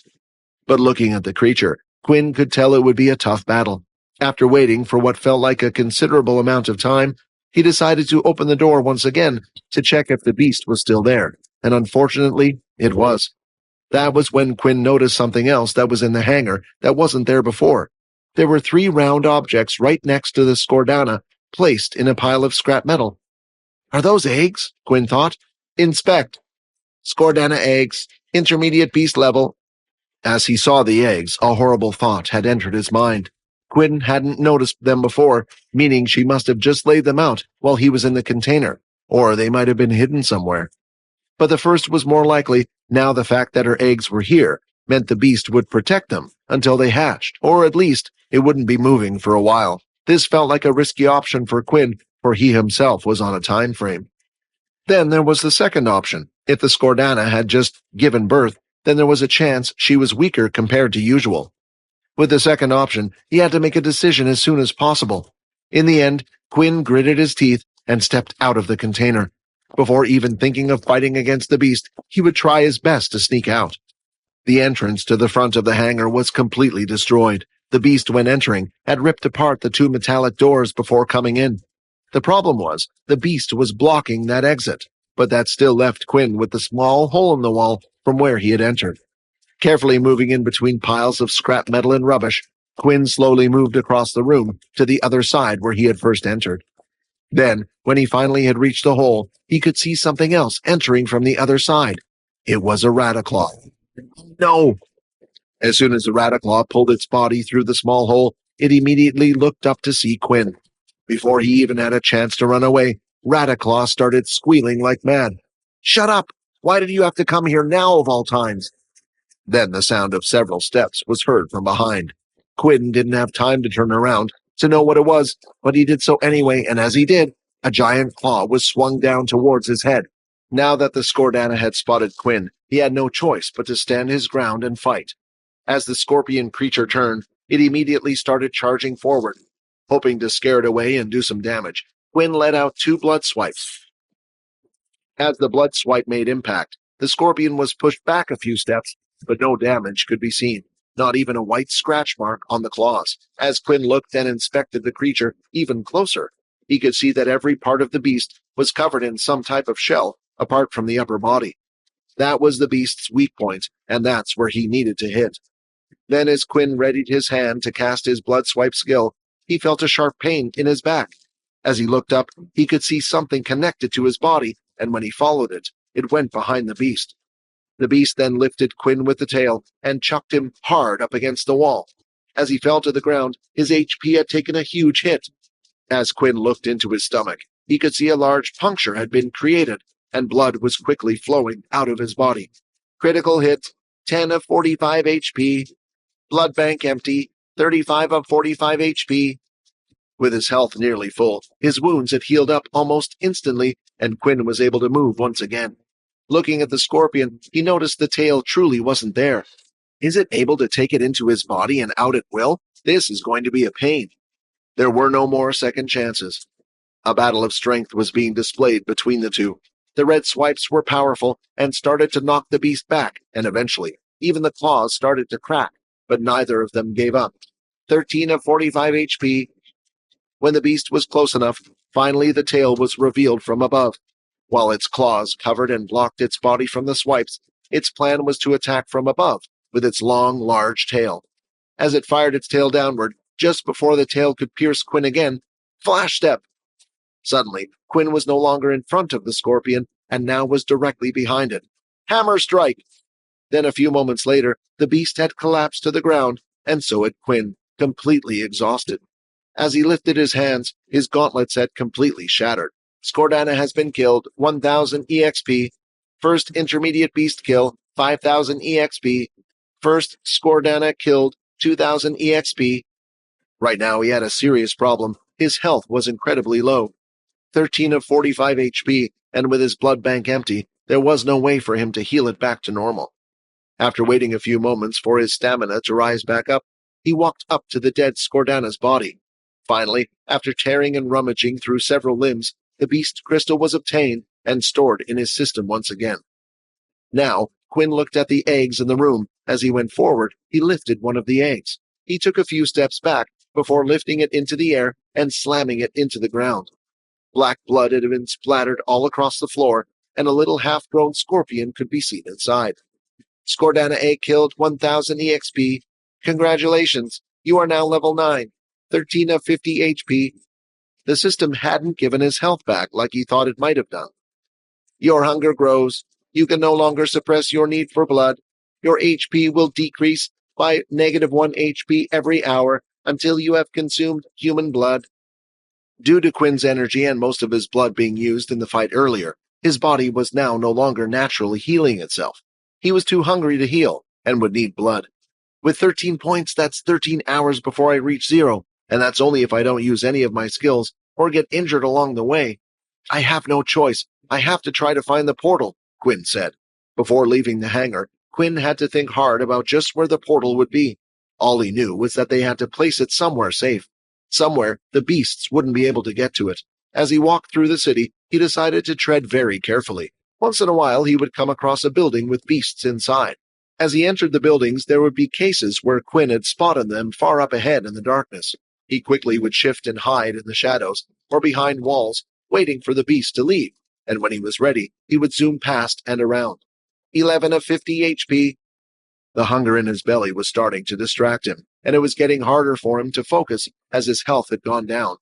But looking at the creature, Quinn could tell it would be a tough battle. After waiting for what felt like a considerable amount of time, he decided to open the door once again to check if the beast was still there, and unfortunately, it was. That was when Quinn noticed something else that was in the hangar that wasn't there before. There were 3 round objects right next to the Scordana, placed in a pile of scrap metal. Are those eggs? Quinn thought. Inspect. Scordana eggs, intermediate beast level. As he saw the eggs, a horrible thought had entered his mind. Quinn hadn't noticed them before, meaning she must have just laid them out while he was in the container, or they might have been hidden somewhere. But the first was more likely. Now the fact that her eggs were here meant the beast would protect them until they hatched, or at least it wouldn't be moving for a while. This felt like a risky option for Quinn, for he himself was on a time frame. Then there was the second option. If the Scordana had just given birth, then there was a chance she was weaker compared to usual. With the second option, he had to make a decision as soon as possible. In the end, Quinn gritted his teeth and stepped out of the container. Before even thinking of fighting against the beast, he would try his best to sneak out. The entrance to the front of the hangar was completely destroyed. The beast, when entering, had ripped apart the 2 metallic doors before coming in. The problem was, the beast was blocking that exit, but that still left Quinn with the small hole in the wall from where he had entered. Carefully moving in between piles of scrap metal and rubbish, Quinn slowly moved across the room to the other side where he had first entered. Then, when he finally had reached the hole, he could see something else entering from the other side. It was a Rataclaw. No! As soon as the Rataclaw pulled its body through the small hole, it immediately looked up to see Quinn. Before he even had a chance to run away, Rataclaw started squealing like mad. Shut up! Why did you have to come here now of all times? Then the sound of several steps was heard from behind. Quinn didn't have time to turn around to know what it was, but he did so anyway, and as he did, a giant claw was swung down towards his head. Now that the Scordana had spotted Quinn, he had no choice but to stand his ground and fight. As the scorpion creature turned, it immediately started charging forward. Hoping to scare it away and do some damage, Quinn let out 2 blood swipes. As the blood swipe made impact, the scorpion was pushed back a few steps, but no damage could be seen, not even a white scratch mark on the claws. As Quinn looked and inspected the creature even closer, he could see that every part of the beast was covered in some type of shell, apart from the upper body. That was the beast's weak point, and that's where he needed to hit. Then as Quinn readied his hand to cast his blood swipe skill, he felt a sharp pain in his back. As he looked up, he could see something connected to his body, and when he followed it, it went behind the beast. The beast then lifted Quinn with the tail and chucked him hard up against the wall. As he fell to the ground, his HP had taken a huge hit. As Quinn looked into his stomach, he could see a large puncture had been created, and blood was quickly flowing out of his body. Critical hit, 10 of 45 HP. Blood bank empty, 35 of 45 HP. With his health nearly full, his wounds had healed up almost instantly, and Quinn was able to move once again. Looking at the scorpion, he noticed the tail truly wasn't there. Is it able to take it into his body and out at will? This is going to be a pain. There were no more second chances. A battle of strength was being displayed between the two. The red swipes were powerful and started to knock the beast back, and eventually, even the claws started to crack, but neither of them gave up. 13 of 45 HP. When the beast was close enough, finally the tail was revealed from above. While its claws covered and blocked its body from the swipes, its plan was to attack from above with its long, large tail. As it fired its tail downward, just before the tail could pierce Quinn again, flash step! Suddenly, Quinn was no longer in front of the scorpion, and now was directly behind it. Hammer strike! Then a few moments later, the beast had collapsed to the ground, and so had Quinn, completely exhausted. As he lifted his hands, his gauntlets had completely shattered. Scordana has been killed, 1,000 EXP. First intermediate beast kill, 5,000 EXP. First Scordana killed, 2,000 EXP. Right now he had a serious problem. his health was incredibly low. 13 of 45 HP, and with his blood bank empty, there was no way for him to heal it back to normal. After waiting a few moments for his stamina to rise back up, he walked up to the dead Skordana's body. Finally, after tearing and rummaging through several limbs, the beast crystal was obtained and stored in his system once again. Now, Quinn looked at the eggs in the room. As he went forward, he lifted one of the eggs. He took a few steps back before lifting it into the air and slamming it into the ground. Black blood had been splattered all across the floor, and a little half-grown scorpion could be seen inside. Skordana egg killed 1000 EXP. Congratulations, you are now level 9, 13 of 50 HP. The system hadn't given his health back like he thought it might have done. Your hunger grows. You can no longer suppress your need for blood. Your HP will decrease by -1 HP every hour until you have consumed human blood. Due to Quinn's energy and most of his blood being used in the fight earlier, his body was now no longer naturally healing itself. He was too hungry to heal and would need blood. With 13 points, that's 13 hours before I reach 0, and that's only if I don't use any of my skills or get injured along the way. I have no choice. I have to try to find the portal, Quinn said. Before leaving the hangar, Quinn had to think hard about just where the portal would be. All he knew was that they had to place it somewhere safe, somewhere the beasts wouldn't be able to get to it. As he walked through the city, he decided to tread very carefully. Once in a while, he would come across a building with beasts inside. As he entered the buildings, there would be cases where Quinn had spotted them far up ahead in the darkness. He quickly would shift and hide in the shadows or behind walls, waiting for the beast to leave, and when he was ready, he would zoom past and around. 11 of 50 HP. The hunger in his belly was starting to distract him, and it was getting harder for him to focus as his health had gone down.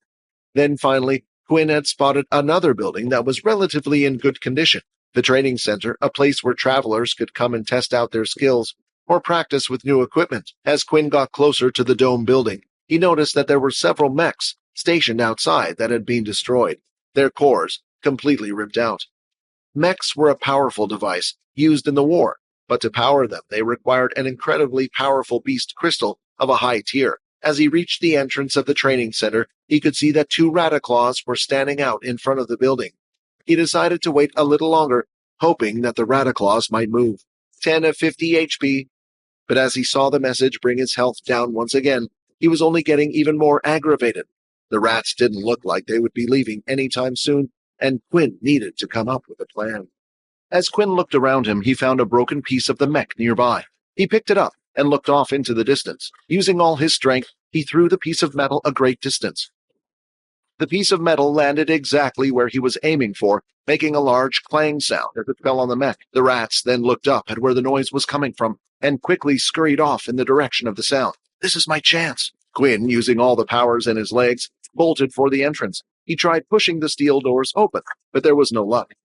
Then finally, Quinn had spotted another building that was relatively in good condition. The training center, a place where travelers could come and test out their skills or practice with new equipment. As Quinn got closer to the dome building, he noticed that there were several mechs stationed outside that had been destroyed, their cores completely ripped out. Mechs were a powerful device used in the war, but to power them they required an incredibly powerful beast crystal of a high tier. As he reached the entrance of the training center, he could see that 2 Rataclaws were standing out in front of the building. He decided to wait a little longer, hoping that the Rataclaws might move. 10 of 50 HP. But as he saw the message bring his health down once again, he was only getting even more aggravated. The rats didn't look like they would be leaving anytime soon, and Quinn needed to come up with a plan. As Quinn looked around him, he found a broken piece of the mech nearby. He picked it up and looked off into the distance. Using all his strength, he threw the piece of metal a great distance. The piece of metal landed exactly where he was aiming for, making a large clang sound as it fell on the mech. The rats then looked up at where the noise was coming from and quickly scurried off in the direction of the sound. This is my chance. Quinn, using all the powers in his legs, bolted for the entrance. He tried pushing the steel doors open, but there was no luck.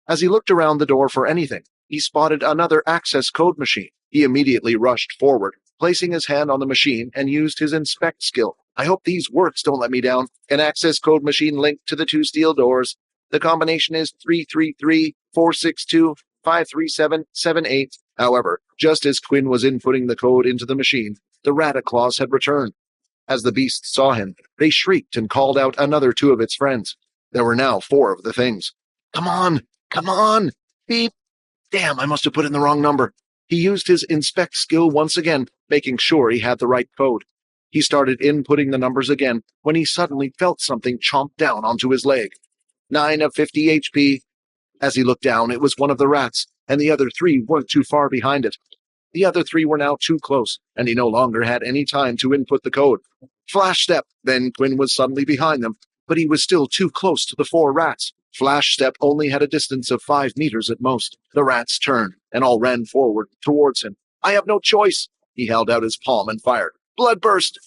As he looked around the door for anything, he spotted another access code machine. He immediately rushed forward, placing his hand on the machine and used his inspect skill. I hope these works don't let me down. An access code machine linked to the 2 steel doors. The combination is 333-462-53778. However, just as Quinn was inputting the code into the machine, the Rataclaws had returned. As the beasts saw him, they shrieked and called out another 2 of its friends. There were now 4 of the things. Come on! Come on! Beep! Damn, I must have put in the wrong number. He used his inspect skill once again, making sure he had the right code. He started inputting the numbers again when he suddenly felt something chomp down onto his leg. 9 of 50 HP. As he looked down, it was one of the rats, and the other 3 weren't too far behind it. The other 3 were now too close, and he no longer had any time to input the code. Flash step! Then Quinn was suddenly behind them, but he was still too close to the 4 rats. Flash step only had a distance of 5 meters at most. The rats turned, and all ran forward towards him. I have no choice! He held out his palm and fired. Blood burst!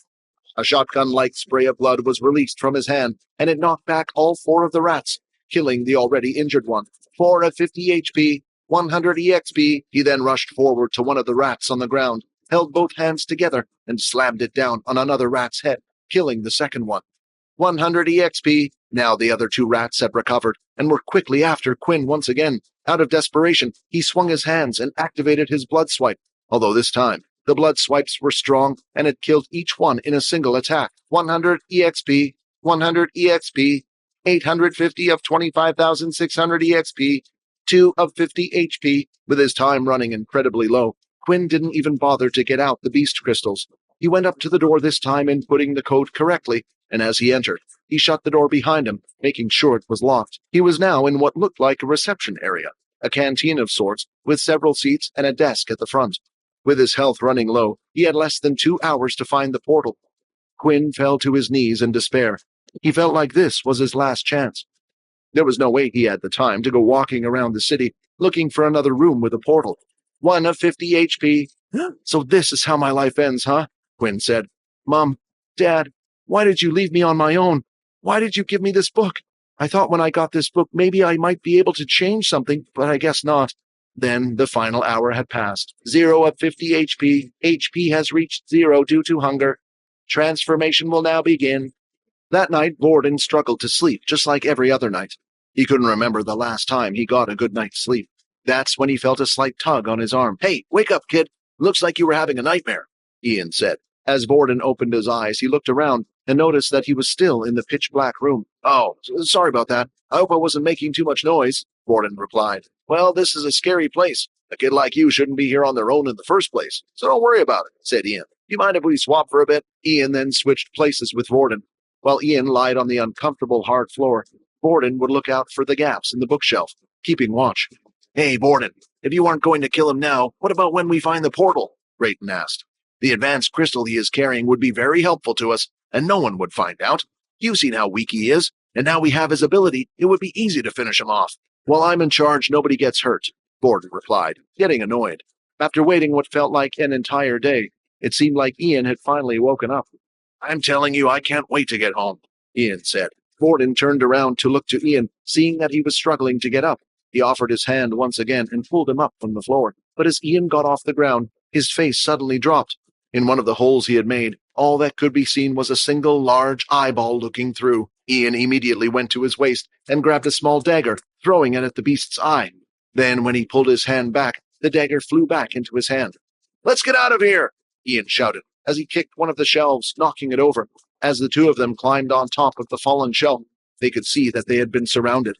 A shotgun-like spray of blood was released from his hand, and it knocked back all 4 of the rats, killing the already injured one. 4 of 50 HP, 100 EXP. He then rushed forward to one of the rats on the ground, held both hands together, and slammed it down on another rat's head, killing the second one. 100 EXP. Now the other 2 rats had recovered, and were quickly after Quinn once again. Out of desperation, he swung his hands and activated his blood swipe, although this time, the blood swipes were strong and had killed each one in a single attack. 100 EXP. 100 EXP, 850 of 25,600 EXP, 2 of 50 HP. With his time running incredibly low, Quinn didn't even bother to get out the beast crystals. He went up to the door this time, inputting the code correctly, and as he entered, he shut the door behind him, making sure it was locked. He was now in what looked like a reception area, a canteen of sorts, with several seats and a desk at the front. With his health running low, he had less than 2 hours to find the portal. Quinn fell to his knees in despair. He felt like this was his last chance. There was no way he had the time to go walking around the city looking for another room with a portal. 1 of 50 HP. So this is how my life ends, huh? Quinn said. Mom, Dad, why did you leave me on my own? Why did you give me this book? I thought when I got this book maybe I might be able to change something, but I guess not. Then the final hour had passed. 0 of 50 HP. HP has reached 0 due to hunger. Transformation will now begin. That night, Borden struggled to sleep, just like every other night. He couldn't remember the last time he got a good night's sleep. That's when he felt a slight tug on his arm. Hey, wake up, kid. Looks like you were having a nightmare, Ian said. As Borden opened his eyes, he looked around and noticed that he was still in the pitch-black room. Oh, sorry about that. I hope I wasn't making too much noise, Borden replied. Well, this is a scary place. A kid like you shouldn't be here on their own in the first place, so don't worry about it, said Ian. Do you mind if we swap for a bit? Ian then switched places with Borden. While Ian lied on the uncomfortable hard floor, Borden would look out for the gaps in the bookshelf, keeping watch. Hey, Borden, if you aren't going to kill him now, what about when we find the portal? Brayton asked. The advanced crystal he is carrying would be very helpful to us, and no one would find out. You've seen how weak he is, and now we have his ability, it would be easy to finish him off. While I'm in charge, nobody gets hurt, Borden replied, getting annoyed. After waiting what felt like an entire day, it seemed like Ian had finally woken up. I'm telling you, I can't wait to get home, Ian said. Borden turned around to look to Ian, seeing that he was struggling to get up. He offered his hand once again and pulled him up from the floor. But as Ian got off the ground, his face suddenly dropped. In one of the holes he had made, all that could be seen was a single large eyeball looking through. Ian immediately went to his waist and grabbed a small dagger, throwing it at the beast's eye. Then, when he pulled his hand back, the dagger flew back into his hand. Let's get out of here, Ian shouted, as he kicked one of the shelves, knocking it over. As the two of them climbed on top of the fallen shelf, they could see that they had been surrounded.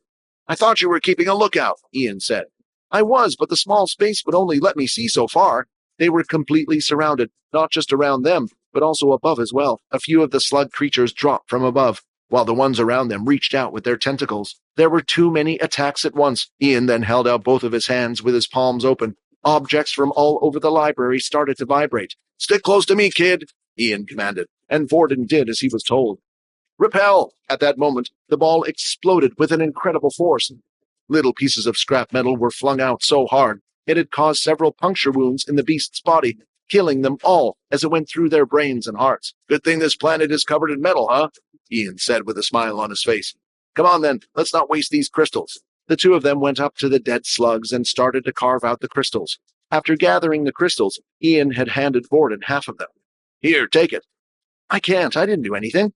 I thought you were keeping a lookout, Ian said. I was, but the small space would only let me see so far. They were completely surrounded, not just around them, but also above as well. A few of the slug creatures dropped from above, while the ones around them reached out with their tentacles. There were too many attacks at once. Ian then held out both of his hands with his palms open. Objects from all over the library started to vibrate. Stick close to me, kid, Ian commanded, and Borden did as he was told. Repel! At that moment, the ball exploded with an incredible force. Little pieces of scrap metal were flung out so hard, it had caused several puncture wounds in the beast's body, killing them all as it went through their brains and hearts. Good thing this planet is covered in metal, huh? Ian said with a smile on his face. Come on then, let's not waste these crystals. The two of them went up to the dead slugs and started to carve out the crystals. After gathering the crystals, Ian had handed Borden half of them. Here, take it. I can't, I didn't do anything.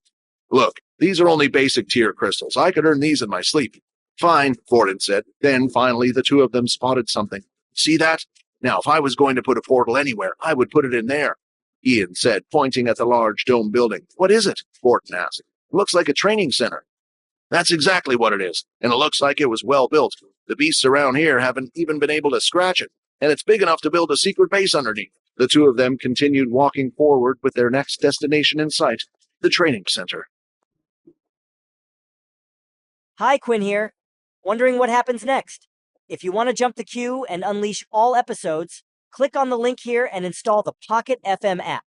Look, these are only basic tier crystals. I could earn these in my sleep. Fine, Borden said. Then, finally, the two of them spotted something. See that? Now, if I was going to put a portal anywhere, I would put it in there, Ian said, pointing at the large dome building. What is it? Borden asked. It looks like a training center. That's exactly what it is, and it looks like it was well built. The beasts around here haven't even been able to scratch it, and it's big enough to build a secret base underneath. The two of them continued walking forward with their next destination in sight, the training center. Hi, Quinn here. Wondering what happens next? If you want to jump the queue and unleash all episodes, click on the link here and install the Pocket FM app.